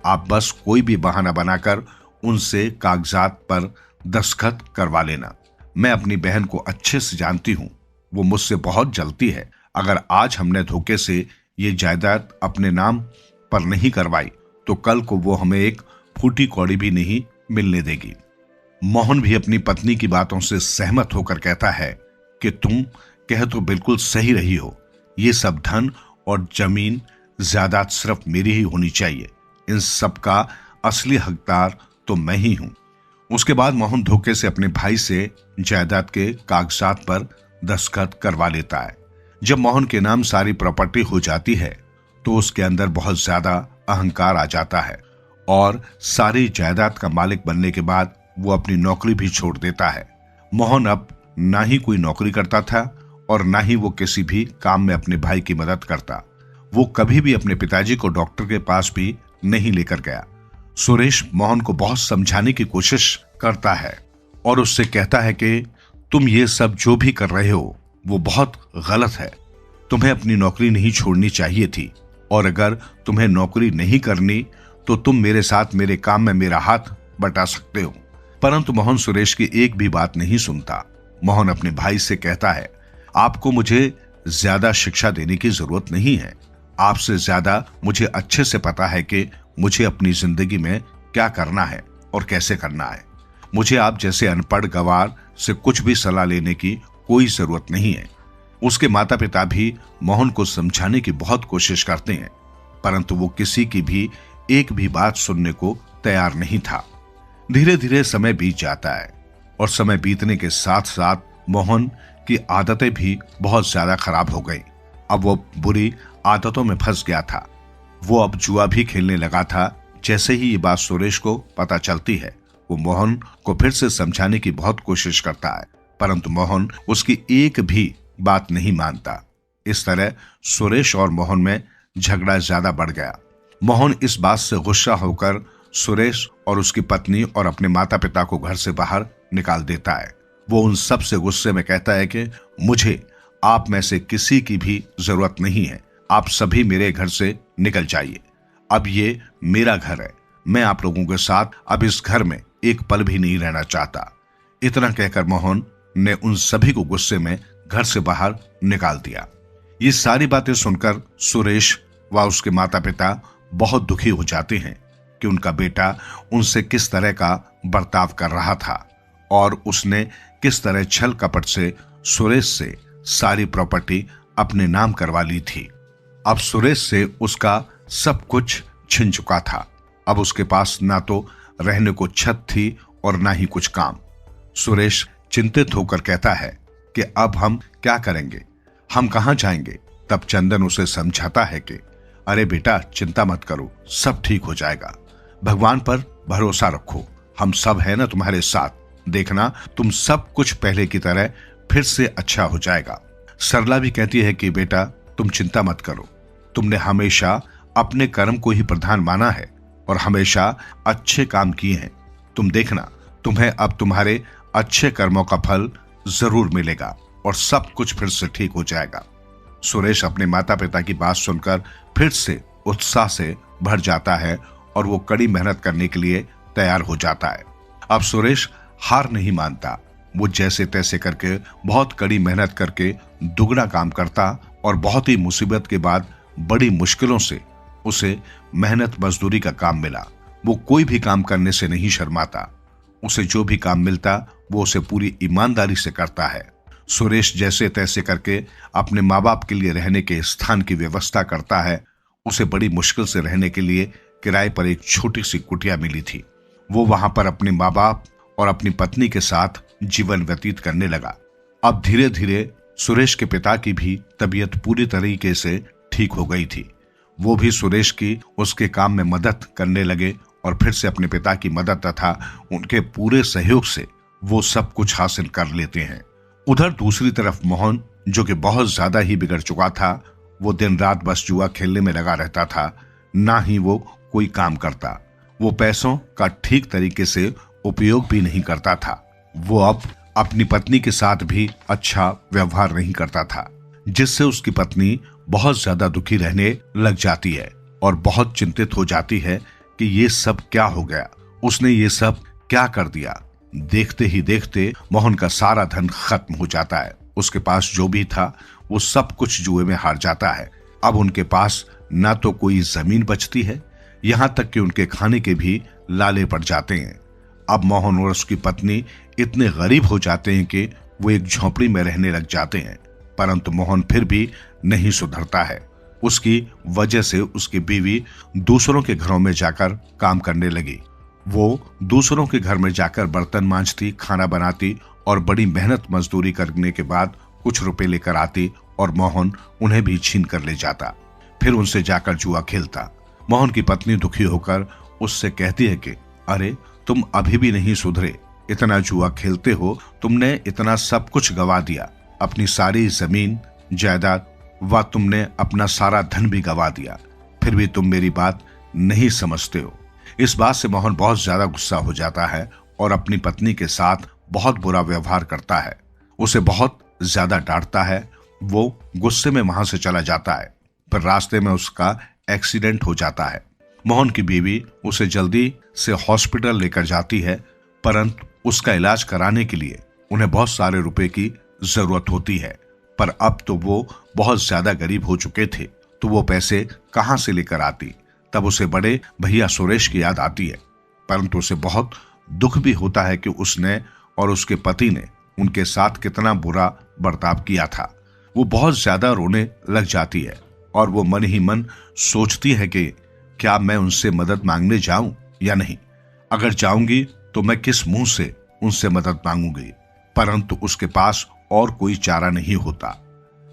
आप बस कोई भी बहाना बनाकर उनसे कागजात पर दस्तखत करवा लेना। मैं अपनी बहन को अच्छे से जानती हूँ, वो मुझसे बहुत जलती है। अगर आज हमने धोखे से ये जायदाद अपने नाम पर नहीं करवाई तो कल को वो हमें एक फूटी कौड़ी भी नहीं मिलने देगी। मोहन भी अपनी पत्नी की बातों से सहमत होकर कहता है कि तुम कह तो बिल्कुल सही रही हो। ये सब धन और जमीन जायदाद सिर्फ मेरी ही होनी चाहिए। इन सब का असली हकदार तो मैं ही हूं। उसके बाद मोहन धोखे से अपने भाई से जायदाद के कागजात पर दस्तखत करवा लेता है। जब मोहन के नाम सारी प्रॉपर्टी हो जाती है तो उसके अंदर बहुत ज्यादा अहंकार आ जाता है और सारी जायदाद का मालिक बनने के बाद वो अपनी नौकरी भी छोड़ देता है। मोहन अब ना ही कोई नौकरी करता था और ना ही वो किसी भी काम में अपने भाई की मदद करता। वो कभी भी अपने पिताजी को डॉक्टर के पास भी नहीं लेकर गया। सुरेश मोहन को बहुत समझाने की कोशिश करता है और उससे कहता है कि तुम ये सब जो भी कर रहे हो वो बहुत गलत है। तुम्हें अपनी नौकरी नहीं छोड़नी चाहिए थी, और अगर तुम्हें नौकरी नहीं करनी तो तुम मेरे साथ मेरे काम में मेरा हाथ बटा सकते हो। परंतु मोहन सुरेश की एक भी बात नहीं सुनता। मोहन अपने भाई से कहता है, आपको मुझे ज्यादा शिक्षा देने की जरूरत नहीं है। आपसे ज्यादा मुझे अच्छे से पता है कि मुझे अपनी जिंदगी में क्या करना है और कैसे करना है। मुझे आप जैसे अनपढ़ गवार से कुछ भी सलाह लेने की कोई जरूरत नहीं है। उसके माता पिता भी मोहन को समझाने की बहुत कोशिश करते हैं, परंतु वो किसी की भी एक भी बात सुनने को तैयार नहीं था। धीरे धीरे समय बीत जाता है और समय बीतने के साथ साथ मोहन की आदतें भी बहुत ज्यादा खराब हो गई। अब वो बुरी आदतों में फंस गया था। वो अब जुआ भी खेलने लगा था। जैसे ही ये बात सुरेश को पता चलती है, वो मोहन को फिर से समझाने की बहुत कोशिश करता है, परंतु मोहन उसकी एक भी बात नहीं मानता। इस तरह सुरेश और मोहन में झगड़ा ज्यादा बढ़ गया। मोहन इस बात से गुस्सा होकर सुरेश और उसकी पत्नी और अपने माता पिता को घर से बाहर निकाल देता है। वो उन सब से गुस्से में कहता है कि मुझे आप में से किसी की भी जरूरत नहीं है। आप सभी मेरे घर से निकल जाइए। अब ये मेरा घर है। मैं आप लोगों के साथ अब इस घर में एक पल भी नहीं रहना चाहता। इतना कहकर मोहन ने उन सभी को गुस्से में घर से बाहर निकाल दिया। ये सारी बातें सुनकर सुरेश व उसके माता पिता बहुत दुखी हो जाते हैं कि उनका बेटा उनसे किस तरह का बर्ताव कर रहा था और उसने किस तरह छल कपट से सुरेश से सारी प्रॉपर्टी अपने नाम करवा ली थी। अब सुरेश से उसका सब कुछ छिन चुका था। अब उसके पास ना तो रहने को छत थी और ना ही कुछ काम। सुरेश चिंतित होकर कहता है कि अब हम क्या करेंगे, हम कहां जाएंगे। तब चंदन उसे समझाता है कि अरे बेटा, चिंता मत करो, सब ठीक हो जाएगा। भगवान पर भरोसा रखो, हम सब है ना तुम्हारे साथ। देखना, तुम सब कुछ पहले की तरह फिर से अच्छा हो जाएगा। सरला भी कहती है कि बेटा, तुम चिंता मत करो। तुमने हमेशा अपने कर्म को ही प्रधान माना है और हमेशा अच्छे काम किए हैं। तुम देखना, तुम्हें अब तुम्हारे अच्छे कर्मों का फल जरूर मिलेगा और सब कुछ फिर से ठीक हो जाएगा। सुरेश अपने माता पिता की बात सुनकर फिर से उत्साह से भर जाता है और वो कड़ी मेहनत करने के लिए तैयार हो जाता है। अब सुरेश हार नहीं मानता। वो जैसे तैसे करके बहुत कड़ी मेहनत करके दुगना काम करता और बहुत ही मुसीबत के बाद बड़ी मुश्किलों से उसे मेहनत मजदूरी का काम मिला। वो कोई भी काम करने से नहीं शर्माता। उसे जो भी काम मिलता वो उसे पूरी ईमानदारी से करता है। सुरेश जैसे तैसे करके अपने माँ बाप के लिए रहने के स्थान की व्यवस्था करता है। उसे बड़ी मुश्किल से रहने के लिए किराए पर एक छोटी सी कुटिया मिली थी। वो वहां पर अपने माँ बाप और अपनी पत्नी के साथ जीवन व्यतीत करने लगा। अब धीरे धीरे सुरेश के पिता की भी तबीयत पूरी तरीके से ठीक हो गई थी। वो भी सुरेश की उसके काम में मदद करने लगे और फिर से अपने पिता की मदद तथा उनके पूरे सहयोग से वो सब कुछ हासिल कर लेते हैं। उधर दूसरी तरफ मोहन, जो कि बहुत ज्यादा ही बिगड़ चुका था, वो दिन रात बस जुआ खेलने में लगा रहता था। ना ही वो कोई काम करता। वो पैसों का ठीक तरीके से उपयोग भी नहीं करता था। वो अब अपनी पत्नी के साथ भी अच्छा व्यवहार नहीं करता था, जिससे उसकी पत्नी बहुत ज्यादा दुखी रहने लग जाती है और बहुत चिंतित हो जाती है कि ये सब क्या हो गया, उसने ये सब क्या कर दिया। देखते ही देखते मोहन का सारा धन खत्म हो जाता है। उसके पास जो भी था वो सब कुछ जुए में हार जाता है। अब उनके पास ना तो कोई जमीन बचती है, यहां तक कि उनके खाने के भी लाले पड़ जाते हैं। अब मोहन और उसकी पत्नी इतने गरीब हो जाते हैं कि वो एक झोपड़ी में रहने लग जाते हैं। परंतु मोहन फिर भी नहीं सुधरता है। उसकी वजह से उसकी बीवी दूसरों के घरों में जाकर काम करने लगी। वो दूसरों के घर में जाकर बर्तन मांजती, खाना बनाती और बड़ी मेहनत मजदूरी करने के बाद कुछ रुपए लेकर आती और मोहन उन्हें भी छीन कर ले जाता। फिर उनसे जाकर जुआ खेलता। मोहन की पत्नी दुखी होकर उससे कहती है कि अरे, तुम अभी भी नहीं सुधरे, इतना जुआ खेलते हो, तुमने इतना सब कुछ गवा दिया, अपनी सारी जमीन जायदाद व तुमने अपना सारा धन भी गवा दिया, फिर भी तुम मेरी बात नहीं समझते हो। इस बात से मोहन बहुत ज्यादा गुस्सा हो जाता है और अपनी पत्नी के साथ बहुत बुरा व्यवहार करता है, उसे बहुत ज्यादा डांटता है। वो गुस्से में वहां से चला जाता है, पर रास्ते में उसका एक्सीडेंट हो जाता है। मोहन की बीवी उसे जल्दी से हॉस्पिटल लेकर जाती है, परंतु उसका इलाज कराने के लिए उन्हें बहुत सारे रुपए की जरूरत होती है। पर अब तो वो बहुत ज्यादा गरीब हो चुके थे, तो वो पैसे कहां से लेकर आती। तब उसे बड़े भैया सुरेश की याद आती है, परंतु उसे बहुत दुख भी होता है कि उसने और उसके पति ने उनके साथ कितना बुरा बर्ताव किया था। वो बहुत ज्यादा रोने लग जाती है और वो मन ही मन सोचती है कि क्या मैं उनसे मदद मांगने जाऊं या नहीं। अगर जाऊंगी तो मैं किस मुंह से उनसे मदद मांगूंगी, परंतु उसके पास और कोई चारा नहीं होता।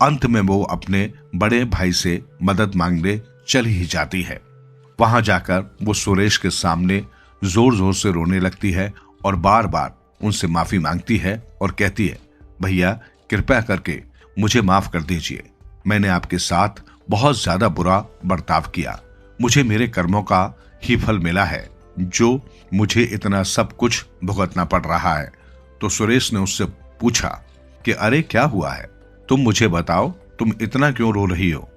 अंत में वो अपने बड़े भाई से मदद मांगने चली ही जाती है। वहां जाकर वो सुरेश के सामने जोर जोर से रोने लगती है और बार बार उनसे माफी मांगती है और कहती है, भैया कृपया करके मुझे माफ कर दीजिए, मैंने आपके साथ बहुत ज्यादा बुरा बर्ताव किया, मुझे मेरे कर्मों का ही फल मिला है जो मुझे इतना सब कुछ भुगतना पड़ रहा है। तो सुरेश ने उससे पूछा कि अरे क्या हुआ है, तुम मुझे बताओ, तुम इतना क्यों रो रही हो।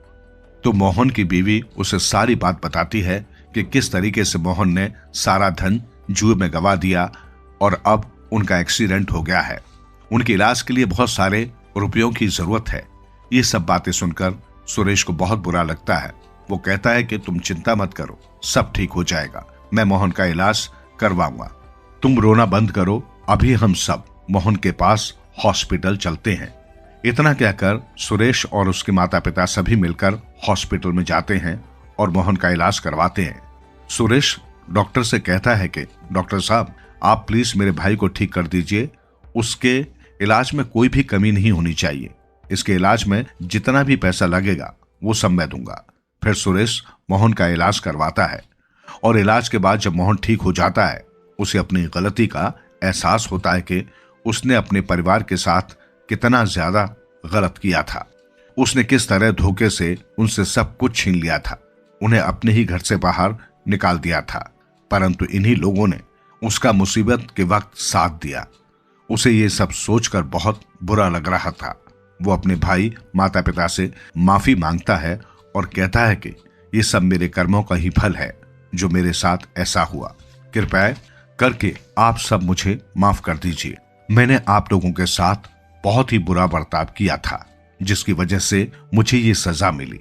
तो मोहन की बीवी उसे सारी बात बताती है कि किस तरीके से मोहन ने सारा धन जुए में गवा दिया और अब उनका एक्सीडेंट हो गया है, उनके इलाज के लिए बहुत सारे रुपयों की जरूरत है। ये सब बातें सुनकर सुरेश को बहुत बुरा लगता है। वो कहता है कि तुम चिंता मत करो, सब ठीक हो जाएगा, मैं मोहन का इलाज करवाऊंगा, तुम रोना बंद करो, अभी हम सब मोहन के पास हॉस्पिटल चलते हैं। इतना कहकर सुरेश और उसके माता पिता सभी मिलकर हॉस्पिटल में जाते हैं और मोहन का इलाज करवाते हैं। सुरेश डॉक्टर से कहता है कि डॉक्टर साहब, आप प्लीज मेरे भाई को ठीक कर दीजिए, उसके इलाज में कोई भी कमी नहीं होनी चाहिए, इसके इलाज में जितना भी पैसा लगेगा वो सब मैं दूंगा। फिर सुरेश मोहन का इलाज करवाता है और इलाज के बाद जब मोहन ठीक हो जाता है, उसे अपनी गलती का एहसास होता है कि उसने अपने परिवार के साथ कितना ज्यादा गलत किया था। उसने किस तरह धोखे से उनसे सब कुछ छीन लिया था, उन्हें अपने ही घर से बाहर निकाल दिया था, परंतु इन्हीं लोगों ने उसका मुसीबत के वक्त साथ दिया। उसे ये सब सोचकर बहुत बुरा लग रहा था। वो अपने भाई माता पिता से माफी मांगता है और कहता है कि ये सब मेरे कर्मों का ही फल है जो मेरे साथ ऐसा हुआ, कृपया करके आप सब मुझे माफ कर दीजिए, मैंने आप लोगों के साथ बहुत ही बुरा बर्ताव किया था जिसकी वजह से मुझे ये सजा मिली।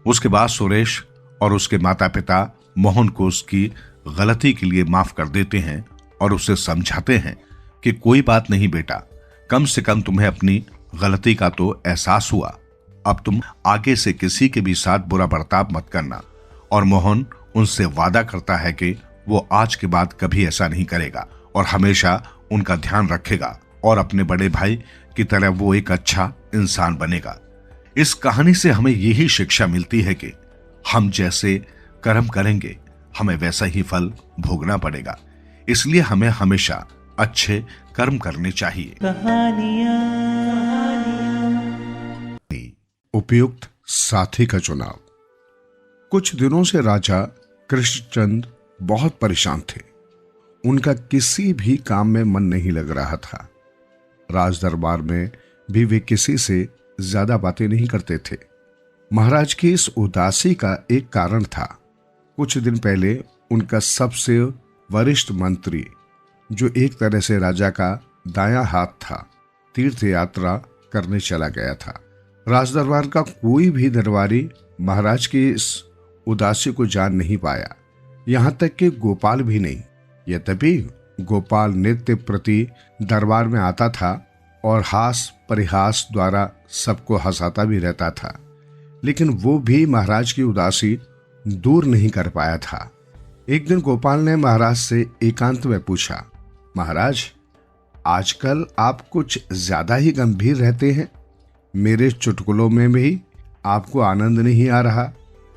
उसके बाद सुरेश और उसके माता पिता मोहन को उसकी गलती के लिए माफ कर देते हैं और उसे समझाते हैं कि कोई बात नहीं बेटा, कम से कम तुम्हें अपनी गलती का तो एहसास हुआ, अब तुम आगे से किसी के भी साथ बुरा बर्ताव मत करना। और मोहन उनसे वादा करता है कि वो आज के बाद कभी ऐसा नहीं करेगा और हमेशा उनका ध्यान रखेगा और अपने बड़े भाई की तरह वो एक अच्छा इंसान बनेगा। इस कहानी से हमें यही शिक्षा मिलती है कि हम जैसे कर्म करेंगे हमें वैसा ही फल भोगना पड़ेगा, इसलिए हमें हमेशा अच्छे कर्म करने चाहिए। उपयुक्त साथी का चुनाव। कुछ दिनों से राजा कृष्णचंद बहुत परेशान थे। उनका किसी भी काम में मन नहीं लग रहा था। राज दरबार में भी वे किसी से ज्यादा बातें नहीं करते थे। महाराज की इस उदासी का एक कारण था। कुछ दिन पहले उनका सबसे वरिष्ठ मंत्री, जो एक तरह से राजा का दायां हाथ था, तीर्थ यात्रा करने चला गया था। राजदरबार का कोई भी दरबारी महाराज की इस उदासी को जान नहीं पाया, यहां तक कि गोपाल भी नहीं। यद्यपि गोपाल नित्य प्रति दरबार में आता था और हास परिहास द्वारा सबको हंसाता भी रहता था, लेकिन वो भी महाराज की उदासी दूर नहीं कर पाया था। एक दिन गोपाल ने महाराज से एकांत में पूछा, महाराज, आजकल आप कुछ ज्यादा ही गंभीर रहते हैं। मेरे चुटकुलों में भी आपको आनंद नहीं आ रहा,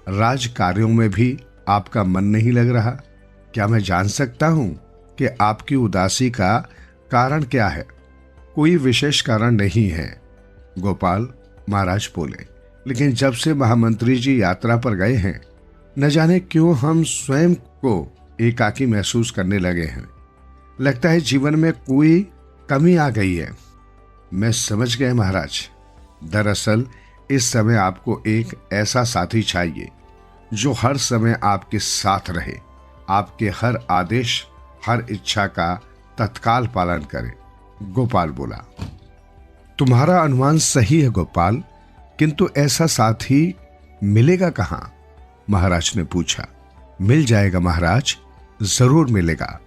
राज कार्यों में भी आपका मन नहीं लग रहा। क्या मैं जान सकता हूं कि आपकी उदासी का कारण क्या है? कोई विशेष कारण नहीं है, गोपाल महाराज बोले, लेकिन जब से महामंत्री जी यात्रा पर गए हैं, न जाने क्यों हम स्वयं को एकाकी महसूस करने लगे हैं। लगता है जीवन में कोई कमी आ गई है। मैं समझ गया महाराज। दरअसल इस समय आपको एक ऐसा साथी चाहिए जो हर समय आपके साथ रहे, आपके हर आदेश, हर इच्छा का तत्काल पालन करे। गोपाल बोला, तुम्हारा अनुमान सही है गोपाल, किंतु ऐसा साथी मिलेगा कहां? महाराज ने पूछा। मिल जाएगा महाराज, जरूर मिलेगा।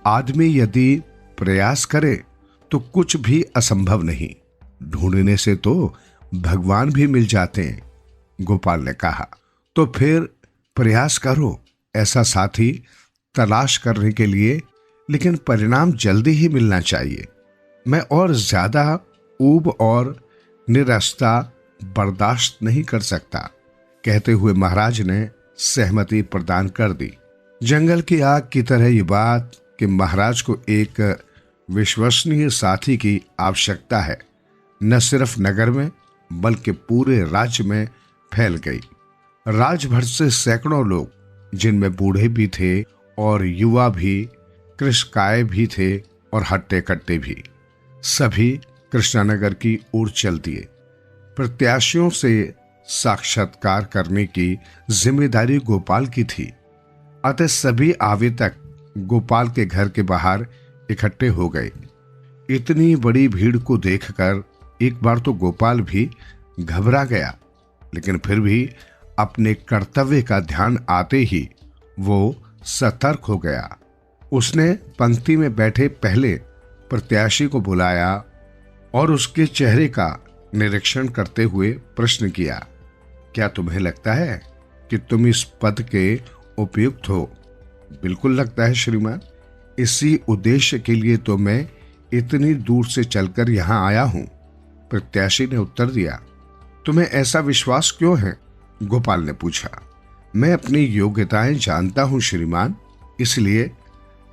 आदमी यदि प्रयास करे तो कुछ भी असंभव नहीं। ढूंढने से तो भगवान भी मिल जाते हैं, गोपाल ने कहा। तो फिर प्रयास करो ऐसा साथी तलाश करने के लिए, लेकिन परिणाम जल्दी ही मिलना चाहिए। मैं और ज्यादा ऊब और निराशा बर्दाश्त नहीं कर सकता। कहते हुए महाराज ने सहमति प्रदान कर दी। जंगल की आग की तरह ये बात कि महाराज को एक विश्वसनीय साथी की आवश्यकता है, न सिर्फ नगर में बल्कि पूरे राज्य में फैल गई। राजभर से सैकड़ों लोग, जिनमें बूढ़े भी थे और युवा भी, कृषकाय भी थे और हट्टे कट्टे भी, सभी कृष्णानगर की ओर चल दिए। प्रत्याशियों से साक्षात्कार करने की जिम्मेदारी गोपाल की थी। अतः सभी आवेदक गोपाल के घर के बाहर इकट्ठे हो गए। इतनी बड़ी भीड़ को देखकर एक बार तो गोपाल भी घबरा गया, लेकिन फिर भी अपने कर्तव्य का ध्यान आते ही वो सतर्क हो गया। उसने पंक्ति में बैठे पहले प्रत्याशी को बुलाया और उसके चेहरे का निरीक्षण करते हुए प्रश्न किया, क्या तुम्हें लगता है कि तुम इस पद के उपयुक्त हो? बिल्कुल लगता है श्रीमान। इसी उद्देश्य के लिए तो मैं इतनी दूर से चलकर यहां आया हूं, प्रत्याशी ने उत्तर दिया। तुम्हें ऐसा विश्वास क्यों है? गोपाल ने पूछा। मैं अपनी योग्यताएं जानता हूं श्रीमान, इसलिए,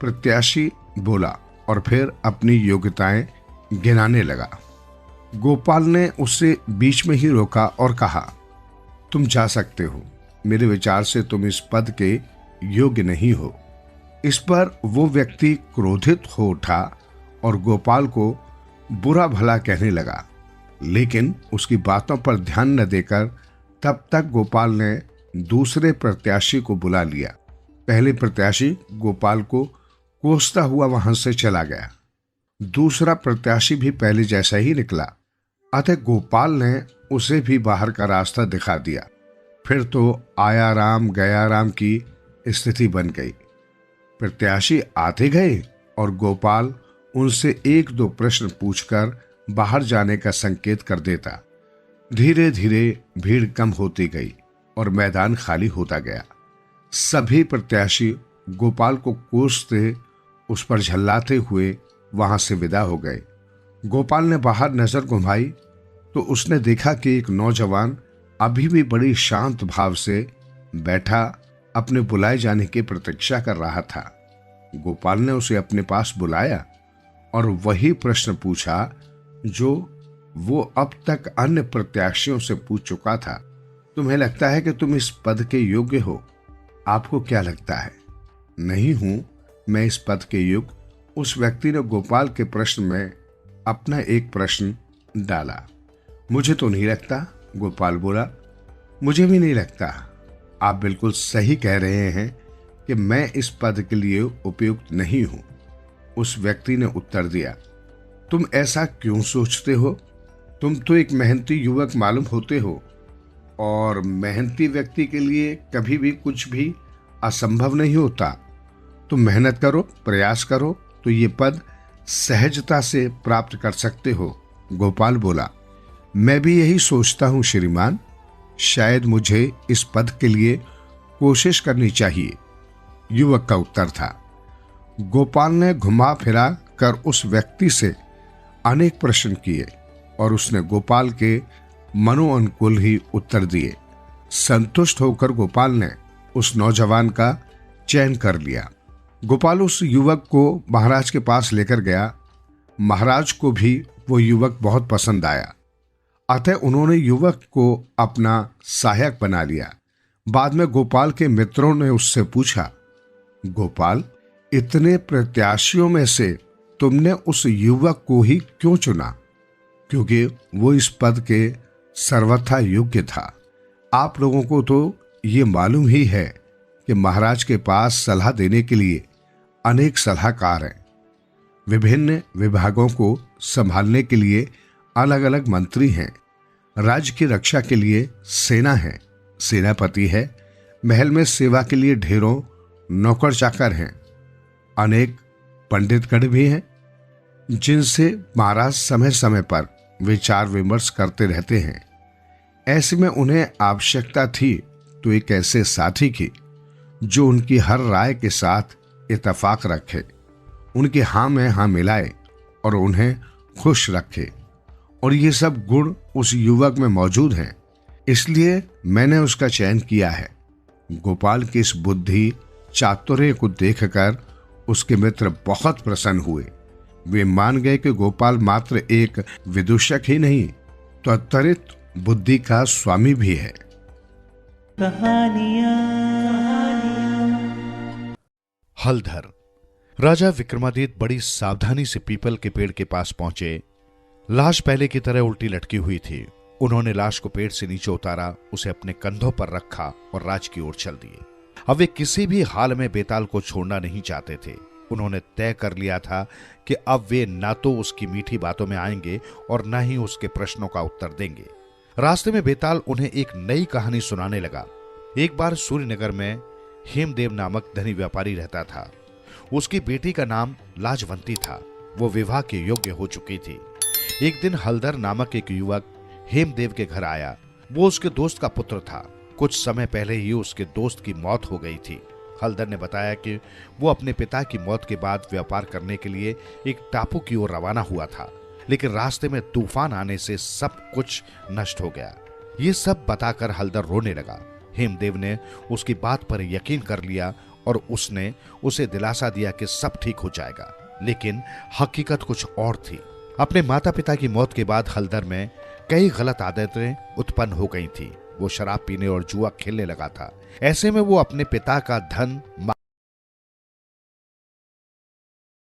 प्रत्याशी बोला और फिर अपनी योग्यताएं गिनाने लगा। गोपाल ने उसे बीच में ही रोका और कहा, तुम जा सकते हो। मेरे विचार से तुम इस पद के योग्य नहीं हो। इस पर वो व्यक्ति क्रोधित हो उठा और गोपाल को बुरा भला कहने लगा, लेकिन उसकी बातों पर ध्यान न देकर तब तक गोपाल ने दूसरे प्रत्याशी को बुला लिया। पहले प्रत्याशी गोपाल को कोसता हुआ वहां से चला गया। दूसरा प्रत्याशी भी पहले जैसा ही निकला, अतः गोपाल ने उसे भी बाहर का रास्ता दिखा दिया। फिर तो आया राम गया राम की स्थिति बन गई। प्रत्याशी आते गए और गोपाल उनसे एक दो प्रश्न पूछकर बाहर जाने का संकेत कर देता। धीरे धीरे भीड़ कम होती गई और मैदान खाली होता गया। सभी प्रत्याशी गोपाल को कोसते, उस पर झल्लाते हुए वहां से विदा हो गए। गोपाल ने बाहर नजर घुमाई तो उसने देखा कि एक नौजवान अभी भी बड़ी शांत भाव से बैठा अपने बुलाए जाने की प्रतीक्षा कर रहा था। गोपाल ने उसे अपने पास बुलाया और वही प्रश्न पूछा जो वो अब तक अन्य प्रत्याशियों से पूछ चुका था। तुम्हें लगता है कि तुम इस पद के योग्य हो? आपको क्या लगता है? नहीं हूं मैं इस पद के योग्य। उस व्यक्ति ने गोपाल के प्रश्न में अपना एक प्रश्न डाला। मुझे तो नहीं लगता, गोपाल बोला। मुझे भी नहीं लगता। आप बिल्कुल सही कह रहे हैं कि मैं इस पद के लिए उपयुक्त नहीं हूं, उस व्यक्ति ने उत्तर दिया। तुम ऐसा क्यों सोचते हो? तुम तो एक मेहनती युवक मालूम होते हो और मेहनती व्यक्ति के लिए कभी भी कुछ भी असंभव नहीं होता। तुम मेहनत करो, प्रयास करो तो ये पद सहजता से प्राप्त कर सकते हो, गोपाल बोला। मैं भी यही सोचता हूं श्रीमान। शायद मुझे इस पद के लिए कोशिश करनी चाहिए, युवक का उत्तर था। गोपाल ने घुमा फिरा कर उस व्यक्ति से अनेक प्रश्न किए और उसने गोपाल के मनोअनुकूल ही उत्तर दिए। संतुष्ट होकर गोपाल ने उस नौजवान का चयन कर लिया। गोपाल उस युवक को महाराज के पास लेकर गया। महाराज को भी वो युवक बहुत पसंद आया, अतः उन्होंने युवक को अपना सहायक बना लिया। बाद में गोपाल के मित्रों ने उससे पूछा, गोपाल, इतने प्रत्याशियों में से तुमने उस युवक को ही क्यों चुना? क्योंकि वो इस पद के सर्वथा योग्य था। आप लोगों को तो ये मालूम ही है कि महाराज के पास सलाह देने के लिए अनेक सलाहकार हैं। विभिन्न विभागों को संभालने के लिए अलग अलग मंत्री हैं। राज्य की रक्षा के लिए सेना है, सेनापति है। महल में सेवा के लिए ढेरों नौकर चाकर हैं। अनेक पंडितगण भी हैं जिनसे महाराज समय समय पर विचार विमर्श करते रहते हैं। ऐसे में उन्हें आवश्यकता थी तो एक ऐसे साथी की जो उनकी हर राय के साथ इत्तेफाक रखे, उनके हाँ में हाँ मिलाए और उन्हें खुश रखे। और ये सब गुण उस युवक में मौजूद हैं, इसलिए मैंने उसका चयन किया है। गोपाल की इस बुद्धि चातुर्य को देखकर उसके मित्र बहुत प्रसन्न हुए। वे मान गए कि गोपाल मात्र एक विदूषक ही नहीं, तो अत्यंत बुद्धि का स्वामी भी है। हलधर। राजा विक्रमादित्य बड़ी सावधानी से पीपल के पेड़ के पास पहुंचे। लाश पहले की तरह उल्टी लटकी हुई थी। उन्होंने लाश को पेड़ से नीचे उतारा, उसे अपने कंधों पर रखा और राज की ओर चल दिए। अब वे किसी भी हाल में बेताल को छोड़ना नहीं चाहते थे। उन्होंने तय कर लिया था कि अब वे ना तो उसकी मीठी बातों में आएंगे और न ही उसके प्रश्नों का उत्तर देंगे। रास्ते में बेताल उन्हें एक नई कहानी सुनाने लगा। एक बार सूर्यनगर में हेमदेव नामक धनी व्यापारी रहता था। उसकी बेटी का नाम लाजवंती था। वो विवाह के योग्य हो चुकी थी। एक दिन हलधर नामक एक युवक हेमदेव के घर आया। वो उसके दोस्त का पुत्र था। कुछ समय पहले ही उसके दोस्त की मौत हो गई थी। हलधर ने बताया कि वो अपने पिता की मौत के बाद व्यापार करने के लिए एक टापू की ओर रवाना हुआ था, लेकिन रास्ते में तूफान आने से सब कुछ नष्ट हो गया। ये सब बताकर हलधर रोने लगा। हेमदेव ने उसकी बात पर यकीन कर लिया और उसने उसे दिलासा दिया कि सब ठीक हो जाएगा, लेकिन हकीकत कुछ और थी। अपने माता पिता की मौत के बाद हलधर में कई गलत आदतें उत्पन्न हो गई थी। वो शराब पीने और जुआ खेलने लगा था। ऐसे में वो अपने पिता का धन, मां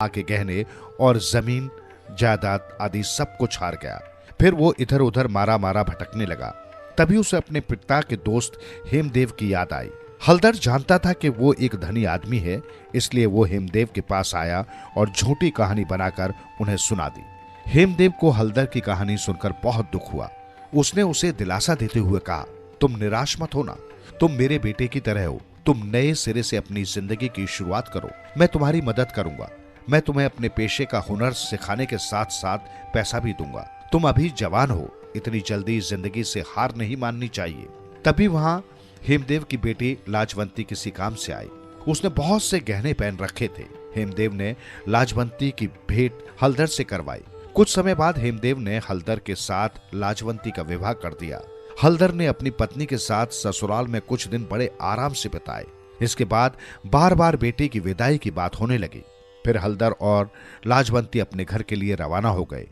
के गहने और जमीन जायदाद आदि सब कुछ हार गया। फिर वो इधर उधर मारा मारा भटकने लगा। तभी उसे अपने पिता के दोस्त हेमदेव की याद आई। हलधर जानता था कि वो एक धनी आदमी है, इसलिए वो हेमदेव के पास आया और झूठी कहानी बनाकर उन्हें सुना दी। हेमदेव को हलधर की कहानी सुनकर बहुत दुख हुआ। उसने उसे दिलासा देते हुए कहा, तुम निराश मत होना, तुम मेरे बेटे की तरह हो। तुम नए सिरे से अपनी जिंदगी की शुरुआत करो। मैं तुम्हारी मदद करूंगा। मैं तुम्हें अपने पेशे का हुनर सिखाने के साथ साथ पैसा भी दूंगा। तुम अभी जवान हो, इतनी जल्दी जिंदगी से हार नहीं माननी चाहिए। तभी वहां हेमदेव की बेटी लाजवंती किसी काम से आई। उसने बहुत से गहने पहन रखे थे। हेमदेव ने लाजवंती की भेंट हलधर से करवाई। कुछ समय बाद हेमदेव ने हलधर के साथ लाजवंती का विवाह कर दिया। हलधर ने अपनी पत्नी के साथ ससुराल में कुछ दिन बड़े आराम से बिताए। इसके बाद बार बार बेटे की विदाई की बात होने लगी। फिर हलधर और लाजवंती अपने घर के लिए रवाना हो गए।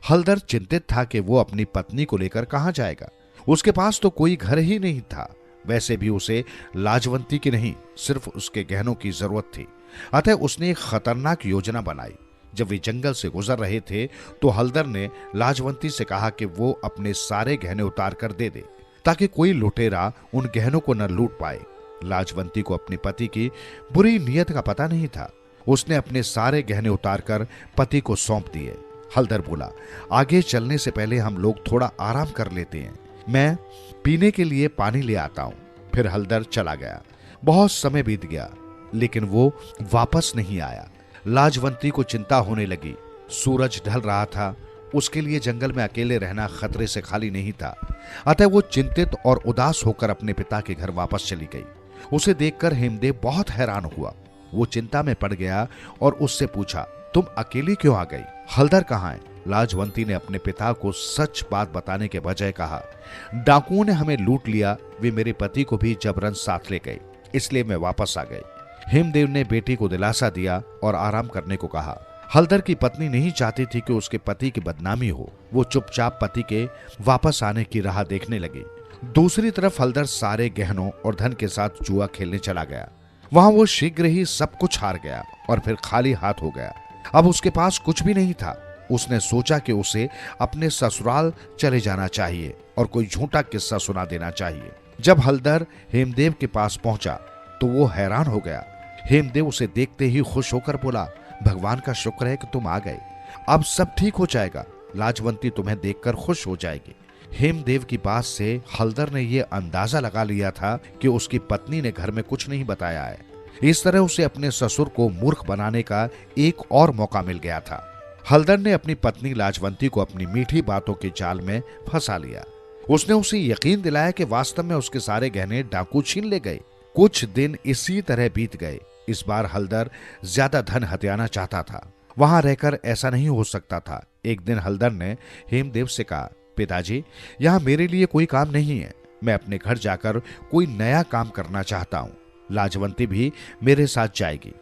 हलधर चिंतित था कि वो अपनी पत्नी को लेकर कहां जाएगा। उसके पास तो कोई घर ही नहीं था। वैसे भी उसे लाजवंती की नहीं, सिर्फ उसके गहनों की जरूरत थी। अतः उसने एक खतरनाक योजना बनाई। जब वे जंगल से गुजर रहे थे तो हलधर ने लाजवंती से कहा कि वो अपने सारे गहने उतार कर दे दे, ताकि कोई लुटेरा उन गहनों को न लूट पाए। लाजवंती को अपने पति की बुरी नीयत का पता नहीं था। उसने अपने सारे गहने उतारकर पति को सौंप दिए। हलधर बोला, आगे चलने से पहले हम लोग थोड़ा आराम कर लेते हैं। मैं पीने के लिए पानी ले आता हूं। फिर हलधर चला गया। बहुत समय बीत गया, लेकिन वो वापस नहीं आया। लाजवंती को चिंता होने लगी। सूरज ढल रहा था। उसके लिए जंगल में अकेले रहना खतरे से खाली नहीं था। अतः वो चिंतित और उदास होकर अपने पिता के घर वापस चली गई। उसे देखकर हेमदेव बहुत हैरान हुआ। वो चिंता में पड़ गया और उससे पूछा, तुम अकेली क्यों आ गई? हलधर कहाँ है? लाजवंती ने अपने पिता को सच बात बताने के बजाय कहा, डाकुओं ने हमें लूट लिया। वे मेरे पति को भी जबरन साथ ले गए, इसलिए मैं वापस आ गई। हेमदेव ने बेटी को दिलासा दिया और आराम करने को कहा। हलधर की पत्नी नहीं चाहती थी कि उसके पति की बदनामी हो। वो चुपचाप पति के वापस आने की राह देखने लगी। दूसरी तरफ हलधर सारे गहनों और धन के साथ जुआ खेलने चला गया। वहां वो शीघ्र ही सब कुछ हार गया और फिर खाली हाथ हो गया। अब उसके पास कुछ भी नहीं था। उसने सोचा कि उसे अपने ससुराल चले जाना चाहिए और कोई झूठा किस्सा सुना देना चाहिए। जब हलदर हेमदेव के पास पहुंचा तो वो हैरान हो गया। हेमदेव उसे देखते ही खुश होकर बोला, भगवान का शुक्र है कि तुम आ गए, अब सब ठीक हो जाएगा, लाजवंती तुम्हें देखकर खुश हो जाएगी। हेमदेव की बात से हलदर ने यह अंदाजा लगा लिया था कि उसकी पत्नी ने घर में कुछ नहीं बताया है। इस तरह उसे अपने ससुर को मूर्ख बनाने का एक और मौका मिल गया था। हलदर ने अपनी पत्नी लाजवंती को अपनी मीठी बातों के जाल में फंसा लिया। उसने उसे यकीन दिलाया कि वास्तव में उसके सारे गहने डाकू छीन ले गए। कुछ दिन इसी तरह बीत गए। इस बार हलदर ज्यादा धन हथियाना चाहता था। वहां रहकर ऐसा नहीं हो सकता था। एक दिन हलदर ने हेमदेव से कहा, पिताजी, यहाँ मेरे लिए कोई काम नहीं है, मैं अपने घर जाकर कोई नया काम करना चाहता हूँ। लाजवंती भी मेरे साथ जाएगी।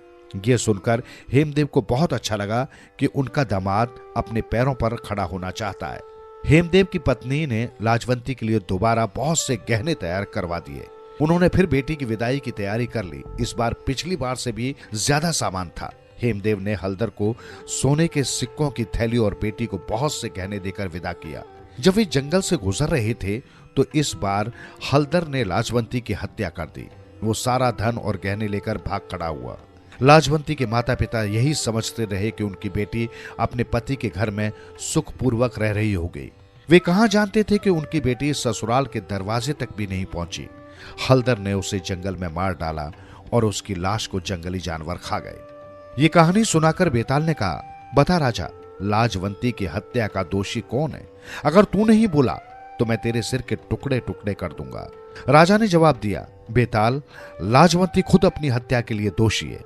ये सुनकर हेमदेव को बहुत अच्छा लगा कि उनका दामाद अपने पैरों पर खड़ा होना चाहता है। हेमदेव की पत्नी ने लाजवंती के लिए दोबारा बहुत से गहने तैयार करवा दिए। उन्होंने फिर बेटी की विदाई की तैयारी कर ली। इस बार पिछली बार से भी ज्यादा सामान था। हेमदेव ने हलदर को सोने के सिक्कों की थैली और बेटी को बहुत से गहने देकर विदा किया। जब वे जंगल से गुजर रहे थे तो इस बार हलदर ने लाजवंती की हत्या कर दी। वो सारा धन और गहने लेकर भाग खड़ा हुआ। लाजवंती के माता पिता यही समझते रहे कि उनकी बेटी अपने पति के घर में सुखपूर्वक रह रही होगी। वे कहां जानते थे कि उनकी बेटी ससुराल के दरवाजे तक भी नहीं पहुंची। हलदर ने उसे जंगल में मार डाला और उसकी लाश को जंगली जानवर खा गए। ये कहानी सुनाकर बेताल ने कहा, बता राजा, लाजवंती की हत्या का दोषी कौन है? अगर तू नहीं बोला तो मैं तेरे सिर के टुकड़े टुकड़े कर दूंगा। राजा ने जवाब दिया, बेताल, लाजवंती खुद अपनी हत्या के लिए दोषी है।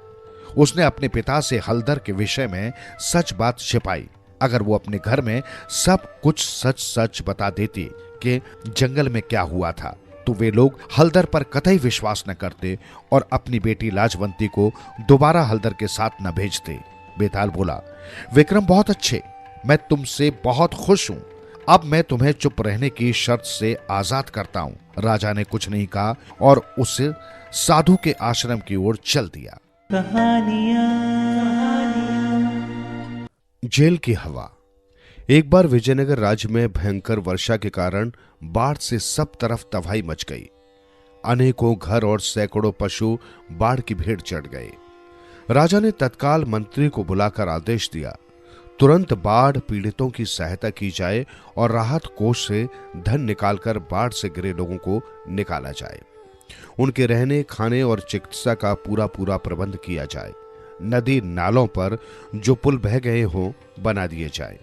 उसने अपने पिता से हलदर के विषय में सच बात छिपाई। अगर वो अपने घर में सब कुछ सच सच बता देती कि जंगल में क्या हुआ था तो वे लोग हलदर पर कतई विश्वास न करते और अपनी बेटी लाजवंती को दोबारा हलदर के साथ न भेजते। बेताल बोला, विक्रम बहुत अच्छे, मैं तुमसे बहुत खुश हूं। अब मैं तुम्हें चुप रहने की शर्त से आजाद करता हूं। राजा ने कुछ नहीं कहा और उसे साधु के आश्रम की ओर चल दिया। जेल की हवा। एक बार विजयनगर राज्य में भयंकर वर्षा के कारण बाढ़ से सब तरफ तबाही मच गई। अनेकों घर और सैकड़ों पशु बाढ़ की भेंट चढ़ गए। राजा ने तत्काल मंत्री को बुलाकर आदेश दिया, तुरंत बाढ़ पीड़ितों की सहायता की जाए और राहत कोष से धन निकालकर बाढ़ से गिरे लोगों को निकाला जाए। उनके रहने, खाने और चिकित्सा का पूरा पूरा प्रबंध किया जाए। नदी नालों पर जो पुल बह गए हों बना दिए जाए।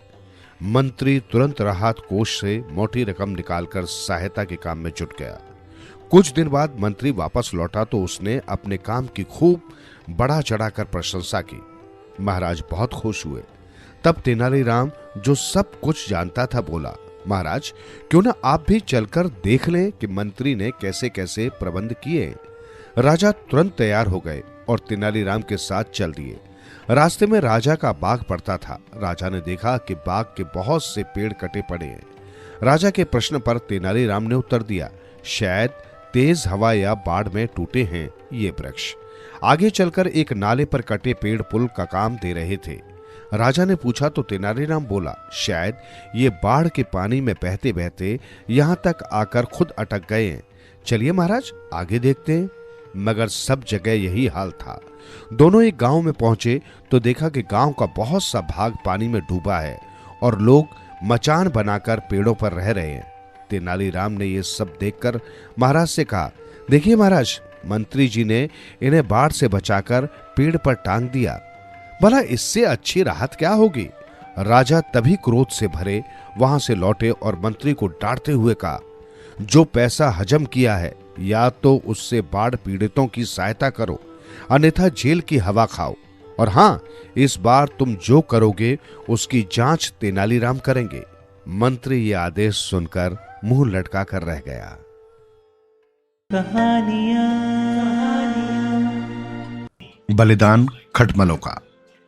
मंत्री तुरंत राहत कोष से मोटी रकम निकालकर सहायता के काम में जुट गया। कुछ दिन बाद मंत्री वापस लौटा तो उसने अपने काम की खूब बढ़ा चढ़ाकर प्रशंसा की। महाराज बहुत खुश हुए। तब तेनालीराम, जो सब कुछ जानता था, बोला, महाराज, क्यों ना आप भी चलकर देख लें कि मंत्री ने कैसे कैसे प्रबंध किए। राजा तुरंत तैयार हो गए और तेनालीराम के साथ चल दिए। रास्ते में राजा का बाग पड़ता था। राजा ने देखा कि बाग के बहुत से पेड़ कटे पड़े हैं। राजा के प्रश्न पर तेनालीराम ने उत्तर दिया, शायद तेज हवा या बाढ़ में टूटे हैं ये वृक्ष। आगे चलकर एक नाले पर कटे पेड़ पुल का काम दे रहे थे। राजा ने पूछा तो तेनालीराम बोला, शायद ये बाढ़ के पानी में बहते बहते यहां तक आकर खुद अटक गए हैं। चलिए महाराज, आगे देखते हैं। मगर सब जगह यही हाल था। दोनों एक गांव में पहुंचे तो देखा कि गांव का बहुत सा भाग पानी में डूबा है और लोग मचान बनाकर पेड़ों पर रह रहे हैं। तेनालीराम ने यह सब देखकर महाराज से कहा, देखिए महाराज, मंत्री जी ने इन्हें बाढ़ से बचाकर पेड़ पर टांग दिया। भला इससे अच्छी राहत क्या होगी? राजा तभी क्रोध से भरे वहां से लौटे और मंत्री को डांटते हुए कहा, जो पैसा हजम किया है या तो उससे बाढ़ पीड़ितों की सहायता करो, अन्यथा जेल की हवा खाओ। और हां, इस बार तुम जो करोगे उसकी जांच तेनालीराम करेंगे। मंत्री ये आदेश सुनकर मुंह लटका कर रह गया। बलिदान खटमलों का।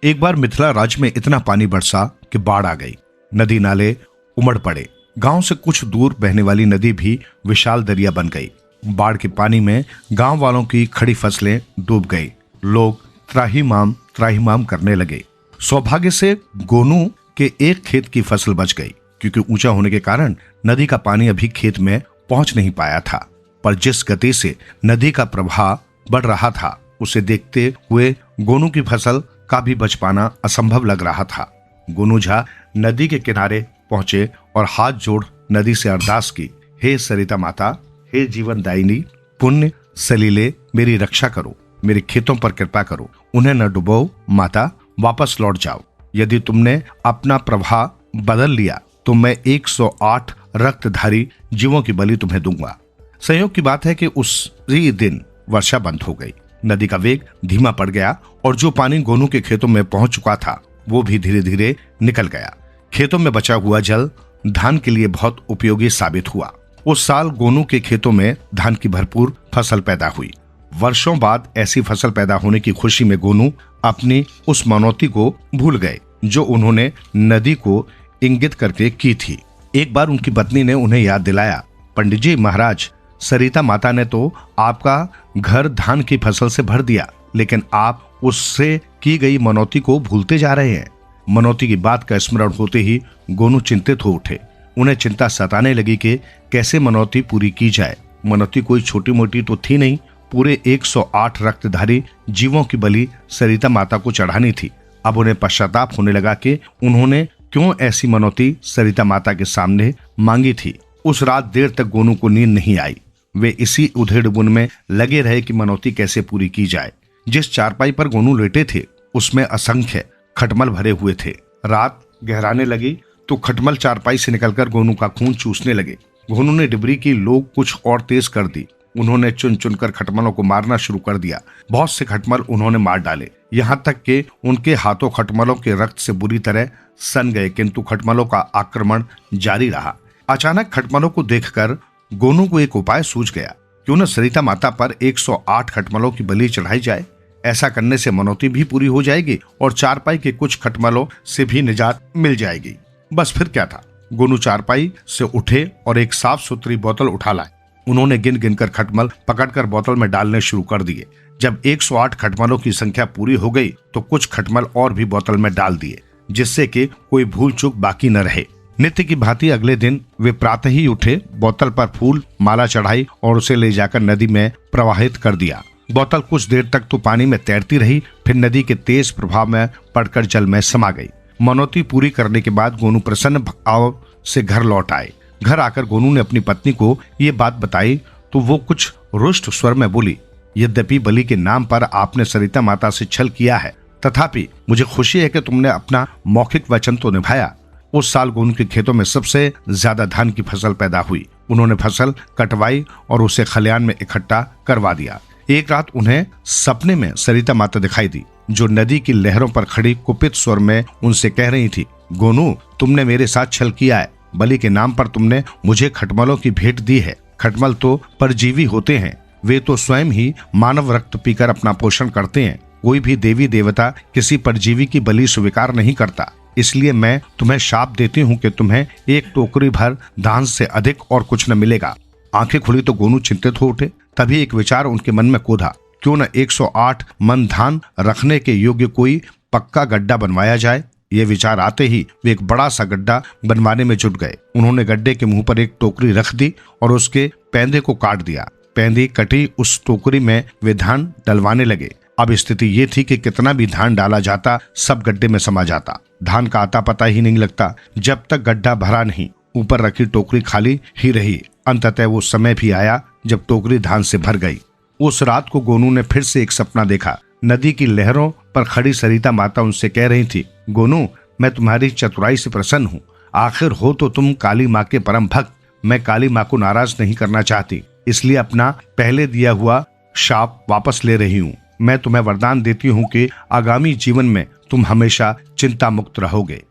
एक बार मिथिला राज्य में इतना पानी बरसा कि बाढ़ आ गई। नदी नाले उमड़ पड़े। गांव से कुछ दूर बहने वाली नदी भी विशाल दरिया बन गई। बाढ़ के पानी में गांव वालों की खड़ी फसलें डूब गई। लोग त्राहिमाम करने लगे। सौभाग्य से गोनू के एक खेत की फसल बच गई, क्योंकि ऊंचा होने के कारण नदी का पानी अभी खेत में पहुंच नहीं पाया था। पर जिस गति से नदी का प्रवाह बढ़ रहा था, उसे देखते हुए गोनू की फसल का भी बच पाना असंभव लग रहा था। गोनू झा नदी के किनारे पहुंचे और हाथ जोड़ नदी से अरदास की, हे सरिता माता, हे जीवन दायिनी, पुण्य सलीले मेरी रक्षा करो, मेरे खेतों पर कृपा करो, उन्हें न डुबो माता, वापस लौट जाओ। यदि तुमने अपना प्रवाह बदल लिया तो मैं 108 रक्तधारी जीवों की बलि तुम्हें दूंगा। संयोग की बात है कि उसी दिन वर्षा बंद हो गई। नदी का वेग धीमा पड़ गया और जो पानी गोनू के खेतों में पहुंच चुका था वो भी धीरे धीरे निकल गया। खेतों में बचा हुआ जल धान के लिए बहुत उपयोगी साबित हुआ। उस साल गोनू के खेतों में धान की भरपूर फसल पैदा हुई। वर्षों बाद ऐसी फसल पैदा होने की खुशी में गोनू अपनी उस मनौती को भूल गए जो उन्होंने नदी को इंगित करके की थी। एक बार उनकी पत्नी ने उन्हें याद दिलाया, पंडित जी महाराज, सरिता माता ने तो आपका घर धान की फसल से भर दिया, लेकिन आप उससे की गई मनौती को भूलते जा रहे हैं। मनौती की बात का स्मरण होते ही गोनू चिंतित हो उठे। उन्हें चिंता सताने लगी कि कैसे मनौती पूरी की जाए। मनौती कोई छोटी मोटी तो थी नहीं, पूरे 108 रक्तधारी जीवों की बलि सरिता माता को चढ़ानी थी। अब उन्हें पश्चाताप होने लगा कि उन्होंने क्यों ऐसी मनौती सरिता माता के सामने मांगी थी। उस रात देर तक गोनू को नींद नहीं आई। वे इसी उधेड़-बुन में लगे रहे कि मनौती कैसे पूरी की जाए। जिस चारपाई पर गोनू लेटे थे उसमें असंख्य खटमल भरे हुए थे। रात गहराने लगी तो खटमल चारपाई से निकलकर गोनू का खून चूसने लगे। गोनू ने डिबरी की लोग कुछ और तेज कर दी। उन्होंने चुन चुनकर खटमलों को मारना शुरू कर दिया। बहुत से खटमल उन्होंने मार डाले, यहाँ तक कि उनके हाथों खटमलों के रक्त से बुरी तरह सन गए, किंतु खटमलों का आक्रमण जारी रहा। अचानक खटमलों को देखकर गोनू को एक उपाय सूझ गया। क्यों न सरिता माता पर 108 खटमलों की बलि चढ़ाई जाए। ऐसा करने से मनौती भी पूरी हो जाएगी और चारपाई के कुछ खटमलों से भी निजात मिल जाएगी। बस फिर क्या था। गोनू चारपाई से उठे और एक साफ सुथरी बोतल उठा लाए। उन्होंने गिन गिन कर खटमल पकड़कर बोतल में डालने शुरू कर दिए। जब 108 खटमलों की संख्या पूरी हो गई तो कुछ खटमल और भी बोतल में डाल दिए, जिससे कि कोई भूल चूक बाकी न रहे। नित्य की भांति अगले दिन वे प्रातः ही उठे, बोतल पर फूल माला चढ़ाई और उसे ले जाकर नदी में प्रवाहित कर दिया। बोतल कुछ देर तक तो पानी में तैरती रही, फिर नदी के तेज प्रभाव में पड़कर जल में समा गई। मनौती पूरी करने के बाद गोनू प्रसन्न भाव से घर लौट आए। घर आकर गोनू ने अपनी पत्नी को ये बात बताई तो वो कुछ रुष्ट स्वर में बोली, यद्यपि बलि के नाम पर आपने सरिता माता से छल किया है, तथापि मुझे खुशी है कि तुमने अपना मौखिक वचन तो निभाया। उस साल गोनू के खेतों में सबसे ज्यादा धान की फसल पैदा हुई। उन्होंने फसल कटवाई और उसे खलियान में इकट्ठा करवा दिया। एक रात उन्हें सपने में सरिता माता दिखाई दी, जो नदी की लहरों पर खड़ी कुपित स्वर में उनसे कह रही थी, गोनू, तुमने मेरे साथ छल किया है। बलि के नाम पर तुमने मुझे खटमलों की भेंट दी है। खटमल तो परजीवी होते हैं, वे तो स्वयं ही मानव रक्त पीकर अपना पोषण करते हैं। कोई भी देवी देवता किसी परजीवी की बलि स्वीकार नहीं करता। इसलिए मैं तुम्हें शाप देती हूँ कि तुम्हें एक टोकरी भर धान से अधिक और कुछ न मिलेगा। आंखें खुली तो गोनू चिंतित हो उठे। तभी एक विचार उनके मन में कूदा, क्यों न 108 मन धान रखने के योग्य कोई पक्का गड्ढा बनवाया जाए। ये विचार आते ही वे एक बड़ा सा गड्ढा बनवाने में जुट गए। उन्होंने गड्ढे के मुंह पर एक टोकरी रख दी और उसके पैंदे को काट दिया। पैंदी कटी उस टोकरी में वे धान डलवाने लगे। अब स्थिति ये थी कि कितना भी धान डाला जाता सब गड्ढे में समा जाता। धान का आता पता ही नहीं लगता। जब तक गड्ढा भरा नहीं, ऊपर रखी टोकरी खाली ही रही। अंततः वो समय भी आया जब टोकरी धान से भर गई। उस रात को गोनू ने फिर से एक सपना देखा। नदी की लहरों पर खड़ी सरिता माता उनसे कह रही थी, गोनू, मैं तुम्हारी चतुराई से प्रसन्न हूँ। आखिर हो तो तुम काली माँ के परम भक्त। मैं काली माँ को नाराज नहीं करना चाहती, इसलिए अपना पहले दिया हुआ शाप वापस ले रही हूँ। मैं तुम्हें वरदान देती हूँ कि आगामी जीवन में तुम हमेशा चिंता मुक्त रहोगे।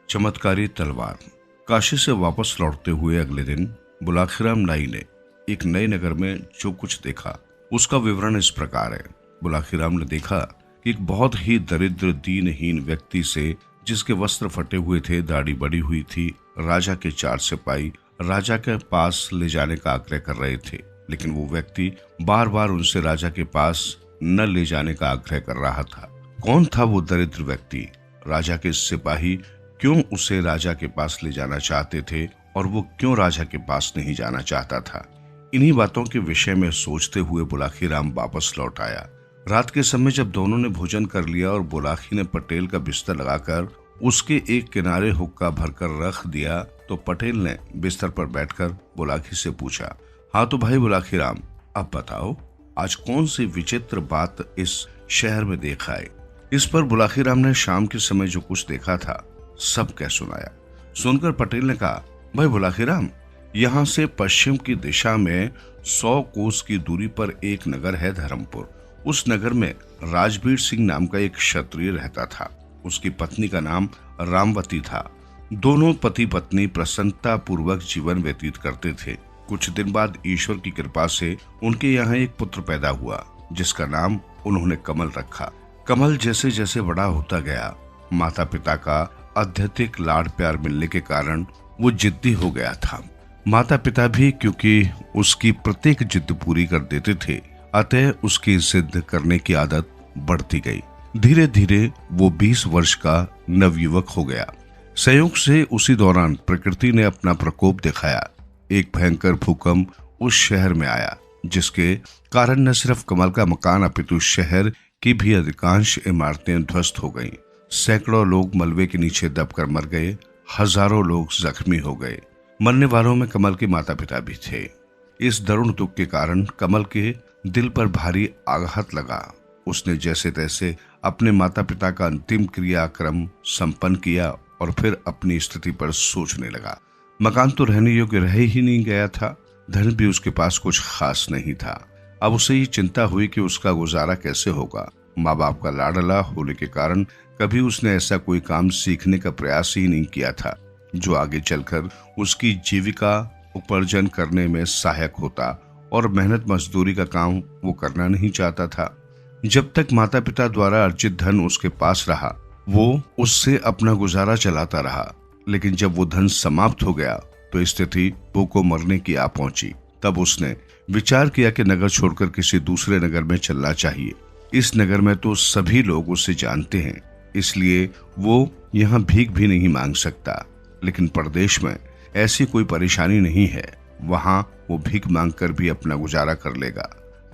चमत्कारी तलवार। काशी से वापस लौटते हुए अगले दिन बुलाखीराम नाई ने एक नए नगर में जो कुछ देखा उसका विवरण इस प्रकार है। बुलाखीराम ने देखा कि एक बहुत ही दरिद्र दीनहीन व्यक्ति से जिसके वस्त्र फटे हुए थे, दाढ़ी बड़ी हुई थी। राजा के 4 सिपाही राजा के पास ले जाने का आग्रह कर रहे थे, लेकिन वो व्यक्ति बार बार उनसे राजा के पास न ले जाने का आग्रह कर रहा था। कौन था वो दरिद्र व्यक्ति? राजा के सिपाही क्यों उसे राजा के पास ले जाना चाहते थे और वो क्यों राजा के पास नहीं जाना चाहता था? इन्हीं बातों के विषय में सोचते हुए बुलाखीराम वापस लौट आया। रात के समय जब दोनों ने भोजन कर लिया और बुलाखी ने पटेल का बिस्तर लगाकर उसके एक किनारे हुक्का भरकर रख दिया, तो पटेल ने बिस्तर पर बैठकर बुलाखी से पूछा, हाँ तो भाई बुलाखीराम, अब बताओ आज कौन सी विचित्र बात इस शहर में देखा है? इस पर बुलाखीराम ने शाम के समय जो कुछ देखा था सब कह सुनाया। सुनकर पटेल ने कहा, भाई बुलाखीराम, यहाँ से पश्चिम की दिशा में 100 कोस की दूरी पर एक नगर है धर्मपुर। उस नगर में राजबीर सिंह नाम का एक क्षत्रिय रहता था। उसकी पत्नी का नाम रामवती था। दोनों पति पत्नी प्रसन्नता पूर्वक जीवन व्यतीत करते थे। कुछ दिन बाद ईश्वर की कृपा से उनके यहाँ एक पुत्र पैदा हुआ, जिसका नाम उन्होंने कमल रखा। कमल जैसे जैसे बड़ा होता गया, माता पिता का अत्यधिक लाड प्यार मिलने के कारण वो जिद्दी हो गया था। माता पिता भी क्योंकि उसकी प्रत्येक जिद पूरी कर देते थे, अतः उसकी जिद करने की आदत बढ़ती गई। धीरे धीरे वो 20 वर्ष का नवयुवक हो गया। संयोग से उसी दौरान प्रकृति ने अपना प्रकोप दिखाया। एक भयंकर भूकंप उस शहर में आया, जिसके कारण न सिर्फ कमल का मकान अपितु शहर की भी अधिकांश इमारतें ध्वस्त हो गईं। सैकड़ों लोग मलबे के नीचे दबकर मर गए। हजारों लोग जख्मी हो गए। मरने वालों में कमल के माता पिता भी थे। इस दारुण दुख के कारण कमल के दिल पर भारी आघात लगा। उसने जैसे तैसे अपने माता पिता का अंतिम क्रियाक्रम संपन्न किया और फिर अपनी स्थिति पर सोचने लगा। मकान तो रहने योग्य रह ही नहीं गया था, धन भी उसके पास कुछ खास नहीं था। अब उसे ये चिंता हुई कि उसका गुजारा कैसे होगा। माँ बाप का लाडला होने के कारण कभी उसने ऐसा कोई काम सीखने का प्रयास ही नहीं किया था जो आगे चलकर उसकी जीविका उपार्जन करने में सहायक होता, और मेहनत मजदूरी का काम वो करना नहीं चाहता था। जब तक माता पिता द्वारा अर्जित धन उसके पास रहा, वो उससे अपना गुजारा चलाता रहा। लेकिन जब वो धन समाप्त हो गया तो स्थिति भूखों मरने की आ पहुंची। तब उसने विचार किया कि नगर छोड़कर किसी दूसरे नगर में चलना चाहिए। इस नगर में तो सभी लोग उसे जानते हैं, इसलिए वो यहाँ भीख भी नहीं मांग सकता। लेकिन परदेश में ऐसी कोई परेशानी नहीं है, वहां वो भीख मांगकर भी अपना गुजारा कर लेगा।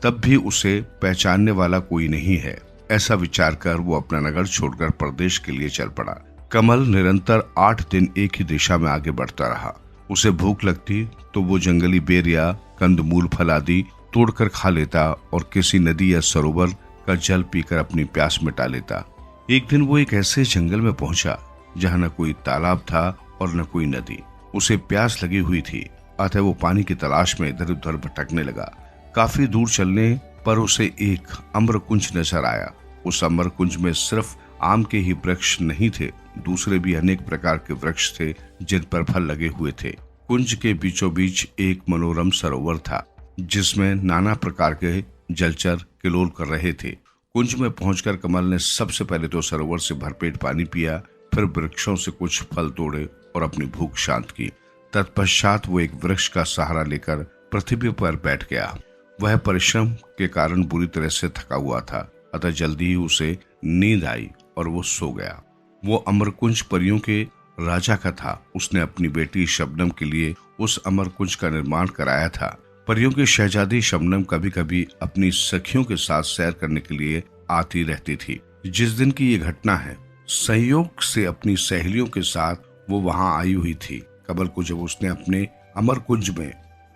तब भी उसे पहचानने वाला कोई नहीं है। ऐसा विचार कर वो अपना नगर छोड़कर परदेश के लिए चल पड़ा। कमल निरंतर 8 दिन एक ही दिशा में आगे बढ़ता रहा। उसे भूख लगती तो वो जंगली बेर या कंदमूल फल आदि तोड़कर खा लेता और किसी नदी या सरोवर का जल पीकर अपनी प्यास मिटा लेता। एक दिन वो एक ऐसे जंगल में पहुंचा जहाँ न कोई तालाब था और न कोई नदी। उसे प्यास लगी हुई थी, अतः वो पानी की तलाश में इधर उधर भटकने लगा। काफी दूर चलने पर उसे एक अम्रकुंज नजर आया। उस अम्रकुंज में सिर्फ आम के ही वृक्ष नहीं थे, दूसरे भी अनेक प्रकार के वृक्ष थे जिन पर फल लगे हुए थे। कुंज के बीचों बीच एक मनोरम सरोवर था, जिसमें नाना प्रकार के जलचर किलोल कर रहे थे। कुंज में पहुंचकर कमल ने सबसे पहले तो सरोवर से भरपेट पानी पिया, फिर वृक्षों से कुछ फल तोड़े और अपनी भूख शांत की। तत्पश्चात वो एक वृक्ष का सहारा लेकर पृथ्वी पर बैठ गया। वह परिश्रम के कारण बुरी तरह से थका हुआ था, अतः जल्दी ही उसे नींद आई और वो सो गया। वो अमरकुंज परियों के राजा का था। उसने अपनी बेटी शबनम के लिए उस अमरकुंज का निर्माण कराया था। परियों की शहजादी शबनम कभी कभी अपनी सखियों के साथ सैर करने के लिए आती रहती थी। जिस दिन की ये घटना है, संयोग से अपनी सहेलियों के साथ वो वहां आई हुई थी। कमल को जब उसने अपने अमरकुंज में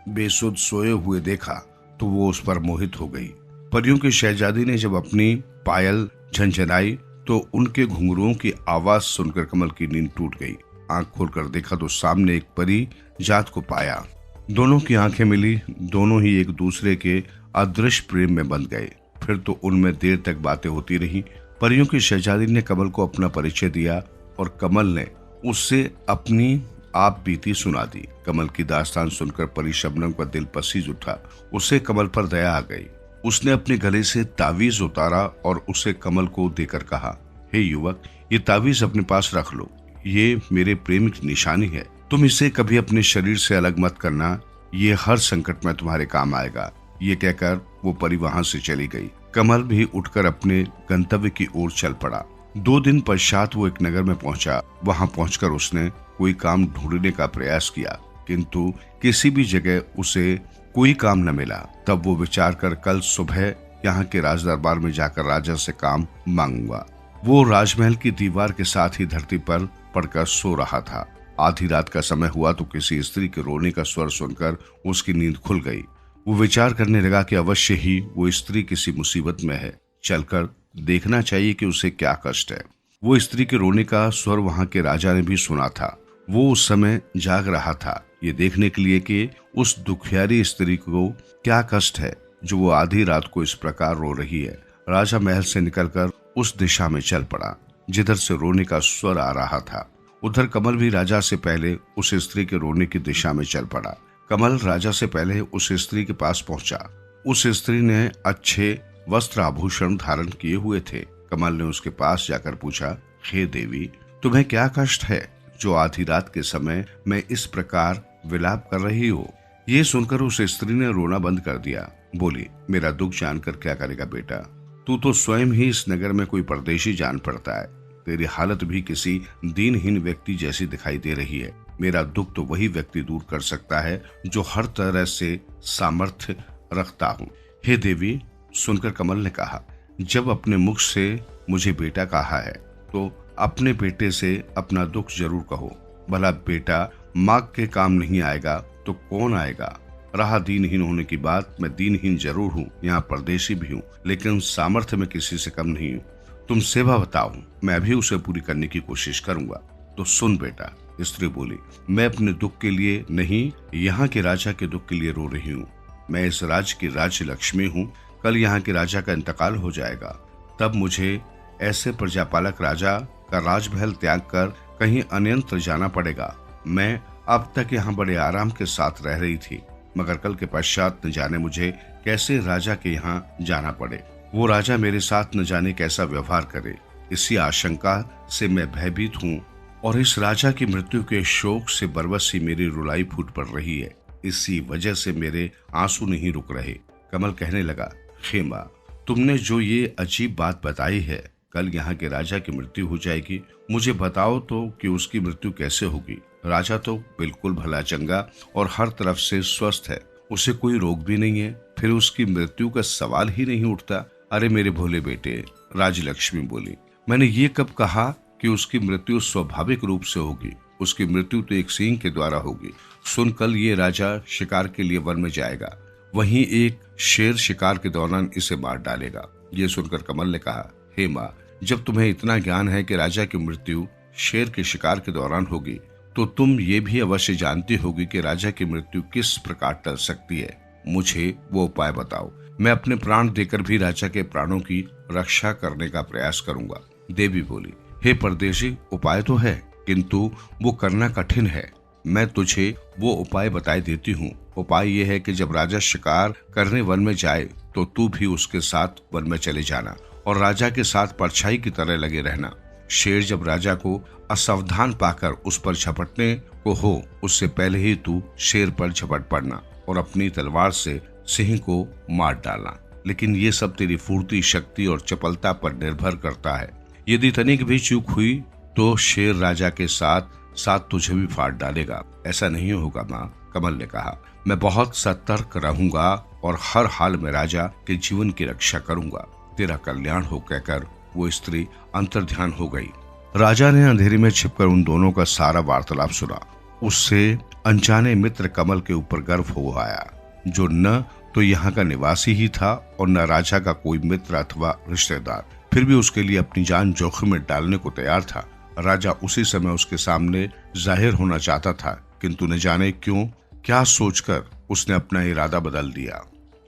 बेसुध सोए हुए देखा तो वो उस पर मोहित हो गई। परियों की शहजादी ने जब अपनी पायल झंझनाई तो उनके घुंघरुओं की आवाज सुनकर कमल की नींद टूट गई। आंख खोलकर देखा तो सामने एक परी जात को पाया। दोनों की आंखें मिली, दोनों ही एक दूसरे के अदृश्य प्रेम में बंध गए। फिर तो उनमें देर तक बातें होती रही। परियों की शहजादी ने कमल को अपना परिचय दिया और कमल ने उससे अपनी आप बीती सुना दी। कमल की दास्तान सुनकर परी शबनम का दिल पसीज उठा। उसे कमल पर दया आ गई। उसने अपने गले से तावीज उतारा और उसे कमल को देकर कहा, हे युवक, ये तावीज अपने पास रख लो, ये मेरे प्रेम की निशानी है, तुम इसे कभी अपने शरीर से अलग मत करना, ये हर संकट में तुम्हारे काम आएगा। ये कहकर वो परी वहां से चली गई। कमल भी उठकर अपने गंतव्य की ओर चल पड़ा। 2 दिन पश्चात वो एक नगर में पहुंचा। वहां पहुंचकर उसने कोई काम ढूंढने का प्रयास किया, किंतु किसी भी जगह उसे कोई काम न मिला। तब वो विचार कर कल सुबह यहाँ के राज दरबार में जाकर राजा से काम मांगूंगा। वो राजमहल की दीवार के साथ ही धरती पर पड़कर सो रहा था। आधी रात का समय हुआ तो किसी स्त्री के रोने का स्वर सुनकर उसकी नींद खुल गई। वो विचार करने लगा कि अवश्य ही वो स्त्री किसी मुसीबत में है, चलकर देखना चाहिए कि उसे क्या कष्ट है। वो स्त्री के रोने का स्वर वहां के राजा ने भी सुना था। वो उस समय जाग रहा था, ये देखने के लिए कि उस दुखियारी स्त्री को क्या कष्ट है जो वो आधी रात को इस प्रकार रो रही है। राजा महल से निकलकर उस दिशा में चल पड़ा जिधर से रोने का स्वर आ रहा था। उधर कमल भी राजा से पहले उस स्त्री के रोने की दिशा में चल पड़ा। कमल राजा से पहले उस स्त्री के पास पहुंचा। उस स्त्री ने अच्छे वस्त्र आभूषण धारण किए हुए थे। कमल ने उसके पास जाकर पूछा, हे देवी, तुम्हें क्या कष्ट है जो आधी रात के समय में इस प्रकार विलाप कर रही हो? ये सुनकर उस स्त्री ने रोना बंद कर दिया। बोली, मेरा दुख जानकर क्या करेगा बेटा, तू तो स्वयं ही इस नगर में कोई परदेशी जान पड़ता है। तेरी हालत भी किसी दीनहीन व्यक्ति जैसी दिखाई दे रही है। मेरा दुख तो वही व्यक्ति दूर कर सकता है जो हर तरह से सामर्थ्य रखता हूँ। हे देवी, सुनकर कमल ने कहा, जब अपने मुख से मुझे बेटा कहा है तो अपने बेटे से अपना दुख जरूर कहो। भला बेटा माँ के काम नहीं आएगा तो कौन आएगा? रहा दीनहीन होने की बात, मैं दीनहीन जरूर हूँ, यहाँ परदेशी भी हूँ, लेकिन सामर्थ्य में किसी से कम नहीं हूँ। तुम सेवा बताओ, मैं भी उसे पूरी करने की कोशिश करूंगा। तो सुन बेटा, स्त्री बोली, मैं अपने दुख के लिए नहीं, यहाँ के राजा के दुख के लिए रो रही हूँ। मैं इस राज्य की राज्य लक्ष्मी हूँ। कल यहाँ के राजा का इंतकाल हो जाएगा, तब मुझे ऐसे प्रजापालक राजा का राजमहल त्याग कर कहीं अन्यत्र जाना पड़ेगा। मैं अब तक यहाँ बड़े आराम के साथ रह रही थी, मगर कल के पश्चात न जाने मुझे कैसे राजा के यहाँ जाना पड़े। वो राजा मेरे साथ न जाने कैसा व्यवहार करे, इसी आशंका से मैं भयभीत हूँ और इस राजा की मृत्यु के शोक से बरबसी मेरी रुलाई फूट पड़ रही है। इसी वजह से मेरे आंसू नहीं रुक रहे। कमल कहने लगा, हे माँ, तुमने जो ये अजीब बात बताई है, कल यहाँ के राजा की मृत्यु हो जाएगी। मुझे बताओ तो कि उसकी मृत्यु कैसे होगी? राजा तो बिल्कुल भला चंगा और हर तरफ से स्वस्थ है, उसे कोई रोग भी नहीं है, फिर उसकी मृत्यु का सवाल ही नहीं उठता। अरे मेरे भोले बेटे, राजलक्ष्मी बोली, मैंने ये कब कहा कि उसकी मृत्यु स्वाभाविक रूप से होगी? उसकी मृत्यु तो एक सिंह के द्वारा होगी। सुन, कल ये राजा शिकार के लिए वन में जाएगा, वहीं एक शेर शिकार के दौरान इसे मार डालेगा। ये सुनकर कमल ने कहा, हे माँ, जब तुम्हें इतना ज्ञान है कि राजा की मृत्यु शेर के शिकार के दौरान होगी, तो तुम ये भी अवश्य जानती होगी कि राजा की मृत्यु किस प्रकार टल सकती है। मुझे वो उपाय बताओ, मैं अपने प्राण देकर भी राजा के प्राणों की रक्षा करने का प्रयास करूंगा। देवी बोली, हे परदेशी, उपाय तो है, किंतु वो करना कठिन है। मैं तुझे वो उपाय बताए देती हूँ। उपाय ये है कि जब राजा शिकार करने वन में जाए तो तू भी उसके साथ वन में चले जाना और राजा के साथ परछाई की तरह लगे रहना। शेर जब राजा को असावधान पाकर उस पर झपटने को हो, उससे पहले ही तू शेर पर झपट पड़ना और अपनी तलवार से सिंह को मार डालना। लेकिन ये सब तेरी फुर्ती, शक्ति और चपलता पर निर्भर करता है। यदि तनिक भी चूक हुई तो शेर राजा के साथ साथ तुझे भी फाड़ डालेगा। ऐसा नहीं होगा माँ, कमल ने कहा, मैं बहुत सतर्क रहूंगा और हर हाल में राजा के जीवन की रक्षा करूंगा। तेरा कल्याण हो, कहकर वो स्त्री अंतर्ध्यान हो गई। राजा ने अंधेरे में छिपकर उन दोनों का सारा वार्तालाप सुना। उससे अनजाने मित्र कमल के ऊपर गर्व हो आया, जो न तो यहाँ का निवासी ही था और न राजा का कोई मित्र अथवा रिश्तेदार, फिर भी उसके लिए अपनी जान जोखिम में डालने को तैयार था। राजा उसी समय उसके सामने जाहिर होना चाहता था, किंतु न जाने क्यों क्या सोचकर उसने अपना इरादा बदल दिया।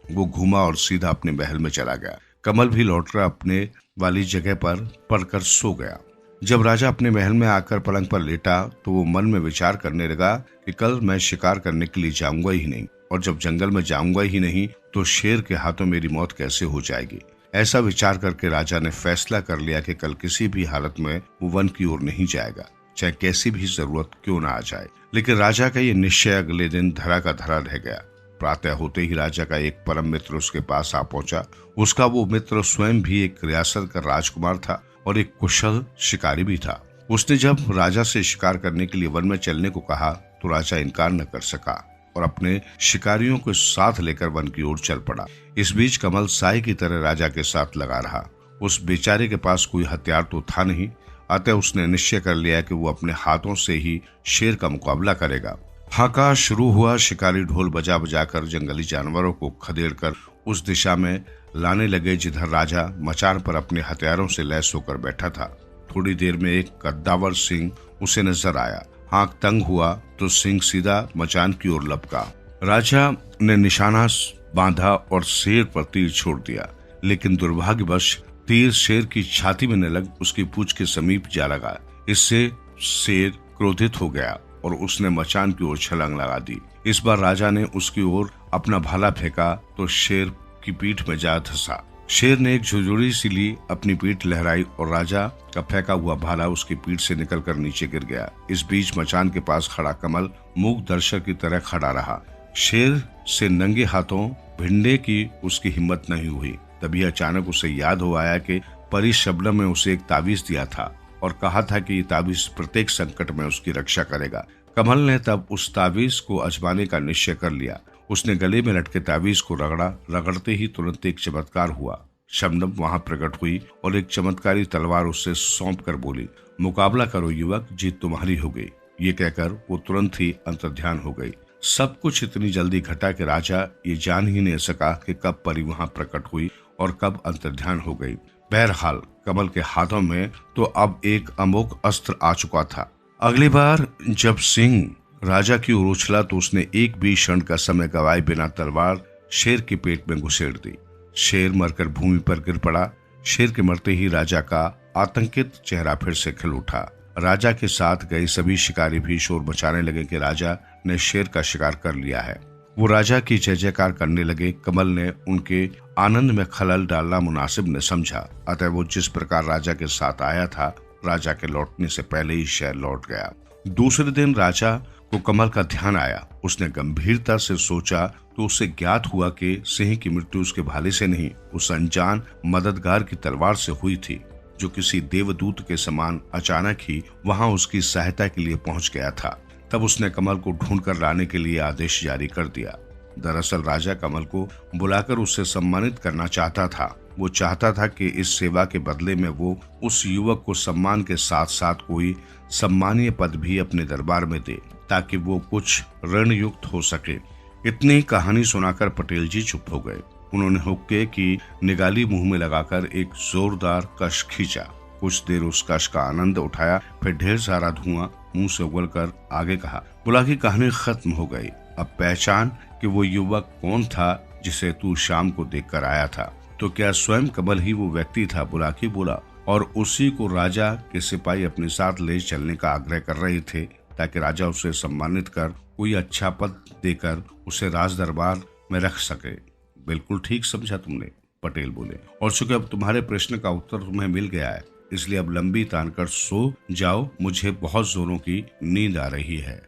वो घूमा और सीधा अपने महल में चला गया। कमल भी लौटकर अपने वाली जगह पर पड़कर सो गया। जब राजा अपने महल में आकर पलंग पर लेटा तो वो मन में विचार करने लगा कि कल मैं शिकार करने के लिए जाऊंगा ही नहीं, और जब जंगल में जाऊंगा ही नहीं तो शेर के हाथों मेरी मौत कैसे हो जाएगी। ऐसा विचार करके राजा ने फैसला कर लिया कि कल किसी भी हालत में वो वन की ओर नहीं जाएगा, चाहे कैसी भी जरूरत क्यों ना आ जाए। लेकिन राजा का ये निश्चय अगले दिन धरा का धरा रह गया। प्रातः होते ही राजा का एक परम मित्र उसके पास आ पहुंचा। उसका वो मित्र स्वयं भी एक रियासत का राजकुमार था और एक कुशल शिकारी भी था। उसने जब राजा से शिकार करने के लिए वन में चलने को कहा तो राजा इनकार न कर सका और अपने शिकारियों को साथ लेकर वन की ओर चल पड़ा। इस बीच कमल साई की तरह राजा के साथ लगा रहा। उस बेचारे के पास कोई हथियार तो था नहीं, अतः उसने निश्चय कर लिया कि वो अपने हाथों से ही शेर का मुकाबला करेगा। हाका शुरू हुआ। शिकारी ढोल बजा बजाकर जंगली जानवरों को खदेड़कर उस दिशा में लाने लगे जिधर राजा मचान पर अपने हथियारों से लैस होकर बैठा था। थोड़ी देर में एक कद्दावर सिंह उसे नजर आया। आंख तंग हुआ तो सिंह सीधा मचान की ओर लपका। राजा ने निशाना बांधा और शेर पर तीर छोड़ दिया, लेकिन दुर्भाग्यवश तीर शेर की छाती में न लग उसकी पूंछ के समीप जा लगा। इससे शेर क्रोधित हो गया और उसने मचान की ओर छलांग लगा दी। इस बार राजा ने उसकी ओर अपना भाला फेंका तो शेर की पीठ में जा धंसा। शेर ने एक झुरझुरी सी ली, अपनी पीठ लहराई और राजा का फेंका हुआ भाला उसकी पीठ से निकलकर नीचे गिर गया। इस बीच मचान के पास खड़ा कमल मूक दर्शक की तरह खड़ा रहा। शेर से नंगे हाथों भिड़ने की उसकी हिम्मत नहीं हुई। तभी अचानक उसे याद हो आया कि परी शबनम ने उसे एक ताबीज दिया था और कहा था कि ये ताबीज प्रत्येक संकट में उसकी रक्षा करेगा। कमल ने तब उस ताबीज को आजमाने का निश्चय कर लिया। उसने गले में लटके ताबीज को रगड़ा। रगड़ते ही तुरंत एक चमत्कार हुआ। शबनम वहां प्रकट हुई और एक चमत्कारी तलवार उससे सौंप कर बोली, मुकाबला करो युवक, जीत तुम्हारी हो गई। ये कहकर वो तुरंत ही अंतर्ध्यान हो गई। सब कुछ इतनी जल्दी घटा कि राजा ये जान ही नहीं सका कि कब परी वहां प्रकट हुई और कब अंतर्ध्यान हो गई। बहरहाल कमल के हाथों में तो अब एक अमोघ अस्त्र आ चुका था। अगली बार जब सिंह राजा की ओर उछला तो उसने एक भी क्षण का समय गवाए बिना तलवार शेर के पेट में घुसेड़ दी। शेर मरकर भूमि पर गिर पड़ा। शेर के मरते ही राजा का आतंकित चेहरा फिर से खिल उठा। राजा के साथ गए सभी शिकारी भी शोर मचाने लगे कि राजा ने शेर का शिकार कर लिया है। वो राजा की जय जयकार करने लगे। कमल ने उनके आनंद में खलल डालना मुनासिब न समझा, अतः वो जिस प्रकार राजा के साथ आया था राजा के लौटने से पहले ही शहर लौट गया। दूसरे दिन राजा को कमल का ध्यान आया। उसने गंभीरता से सोचा तो उसे ज्ञात हुआ कि सिंह की मृत्यु उसके भाले से नहीं, उस अनजान मददगार की तलवार से हुई थी, जो किसी देवदूत के समान अचानक ही वहां उसकी सहायता के लिए पहुंच गया था। तब उसने कमल को ढूंढकर लाने के लिए आदेश जारी कर दिया। दरअसल राजा कमल को बुलाकर उससे सम्मानित करना चाहता था। वो चाहता था कि इस सेवा के बदले में वो उस युवक को सम्मान के साथ साथ कोई सम्मानीय पद भी अपने दरबार में दे, ताकि वो कुछ ऋणयुक्त हो सके। इतनी कहानी सुनाकर पटेल जी चुप हो गए। उन्होंने हुक्के की निगाली मुंह में लगाकर एक जोरदार कश खींचा। कुछ देर उस कश का आनंद उठाया, फिर ढेर सारा धुआं मुंह से उगलकर आगे कहा, बुला की कहानी खत्म हो गई। अब पहचान कि वो युवक कौन था जिसे तू शाम को देखकर आया था। तो क्या स्वयं कमल ही वो व्यक्ति था? बुलाकी बोला। और उसी को राजा के सिपाही अपने साथ ले चलने का आग्रह कर रहे थे, ताकि राजा उसे सम्मानित कर कोई अच्छा पद देकर उसे राज दरबार में रख सके। बिल्कुल ठीक समझा तुमने, पटेल बोले। और चूंकि अब तुम्हारे प्रश्न का उत्तर तुम्हें मिल गया है, इसलिए अब लंबी तान कर सो जाओ। मुझे बहुत जोरों की नींद आ रही है।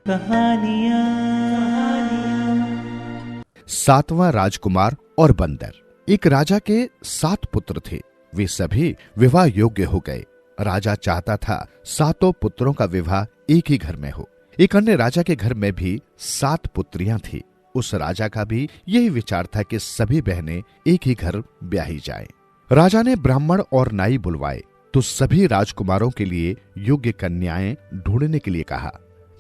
सातवां राजकुमार और बंदर। एक राजा के 7 पुत्र थे। वे सभी विवाह योग्य हो गए। राजा चाहता था 7 पुत्रों का विवाह एक ही घर में हो। एक अन्य राजा के घर में भी 7 पुत्रियां थी। उस राजा का भी यही विचार था कि सभी बहनें एक ही घर ब्याही जाएं। राजा ने ब्राह्मण और नाई बुलवाए तो सभी राजकुमारों के लिए योग्य कन्याएं ढूंढने के लिए कहा।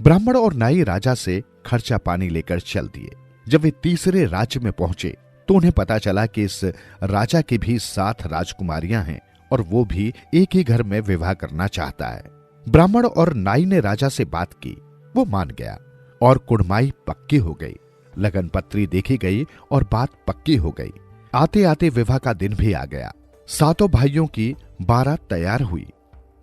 ब्राह्मण और नाई राजा से खर्चा पानी लेकर चल दिए। जब वे तीसरे राज्य में पहुंचे तो उन्हें पता चला कि इस राजा की भी 7 राजकुमारियां हैं और वो भी एक ही घर में विवाह करना चाहता है। ब्राह्मण और नाई ने राजा से बात की। वो मान गया और कुड़माई पक्की हो गई। लगन पत्री देखी गई और बात पक्की हो गई। आते आते विवाह का दिन भी आ गया। 7 भाइयों की बारात तैयार हुई।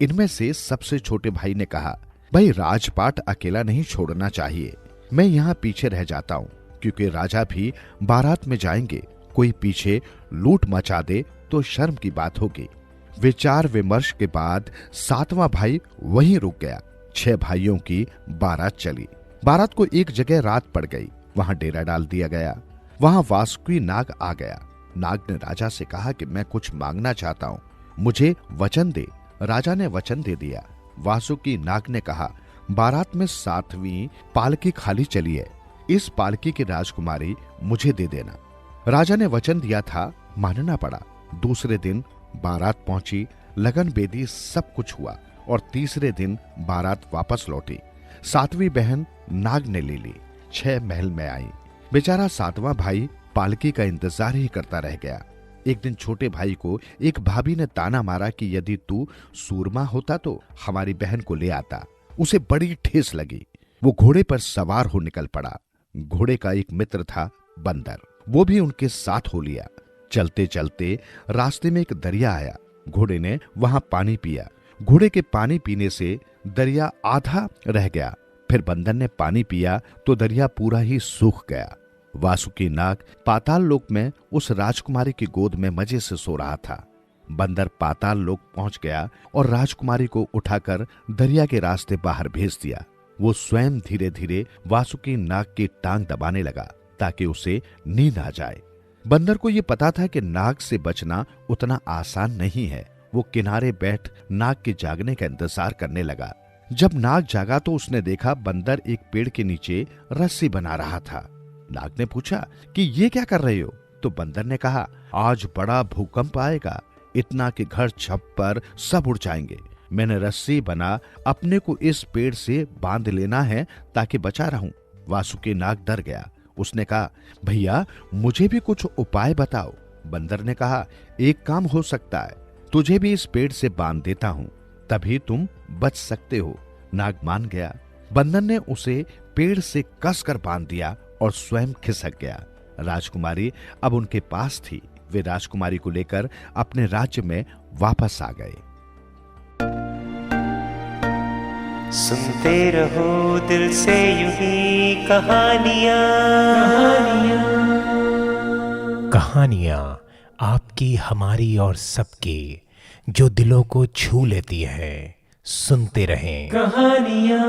इनमें से सबसे छोटे भाई ने कहा, भाई राजपाट अकेला नहीं छोड़ना चाहिए, मैं यहाँ पीछे रह जाता हूँ, क्योंकि राजा भी बारात में जाएंगे। कोई पीछे लूट मचा दे तो शर्म की बात होगी। विचार विमर्श के बाद 7वां भाई वहीं रुक गया। 6 भाइयों की बारात चली। बारात को एक जगह रात पड़ गई, वहां डेरा डाल दिया गया। वहां वासुकी नाग आ गया। नाग ने राजा से कहा कि मैं कुछ मांगना चाहता हूं, मुझे वचन दे। राजा ने वचन दे दिया। वासुकी नाग ने कहा, बारात में 7वीं पालकी खाली चली है, इस पालकी की राजकुमारी मुझे दे देना। राजा ने वचन दिया था, मानना पड़ा। दूसरे दिन बारात पहुंची, लगन बेदी सब कुछ हुआ और तीसरे दिन बारात वापस लौटी। 7वीं बहन नाग ने ले ली, 6 महल में आई। बेचारा 7वां भाई पालकी का इंतजार ही करता रह गया। एक दिन छोटे भाई को एक भाभी ने ताना मारा कि यदि तू सूरमा होता तो हमारी बहन को ले आता। उसे बड़ी ठेस लगी। वो घोड़े पर सवार हो निकल पड़ा। घोड़े का एक मित्र था बंदर, वो भी उनके साथ हो लिया। चलते चलते रास्ते में एक दरिया आया। घोड़े ने वहां पानी पिया। घोड़े के पानी पीने से दरिया आधा रह गया। फिर बंदर ने पानी पिया तो दरिया पूरा ही सूख गया। वासुकी नाग पाताल लोक में उस राजकुमारी की गोद में मजे से सो रहा था। बंदर पाताल लोक पहुंच गया और राजकुमारी को उठाकर दरिया के रास्ते बाहर भेज दिया। वो स्वयं धीरे धीरे वासुकी नाग की टांग दबाने लगा ताकि उसे नींद आ जाए। बंदर को ये पता था कि नाग से बचना उतना आसान नहीं है। वो किनारे बैठ नाग के जागने का इंतजार करने लगा। जब नाग जागा तो उसने देखा बंदर एक पेड़ के नीचे रस्सी बना रहा था। नाग ने पूछा कि ये क्या कर रहे हो? तो बंदर ने कहा, आज बड़ा भूकंप आएगा, इतना कि घर छप्पर सब उड़ जाएंगे। मैंने रस्सी बना अपने को इस पेड़ से बांध लेना है ताकि बचा रहूं। वासुकी नाग डर गया। उसने कहा, भैया मुझे भी कुछ उपाय बताओ। बंदर ने कहा, एक काम हो सकता है, तुझे भी इस पेड़ से बांध देता हूं, तभी तुम बच सकते हो। नाग मान गया। बंदर ने उसे पेड़ से कसकर बांध दिया और स्वयं खिसक गया। राजकुमारी अब उनके पास थी। वे राजकुमारी को लेकर अपने राज्य में वापस आ गए। सुनते रहो दिल से यूं ही कहानियां कहानियां आपकी, हमारी और सबकी, जो दिलों को छू लेती है। सुनते रहें कहानियां।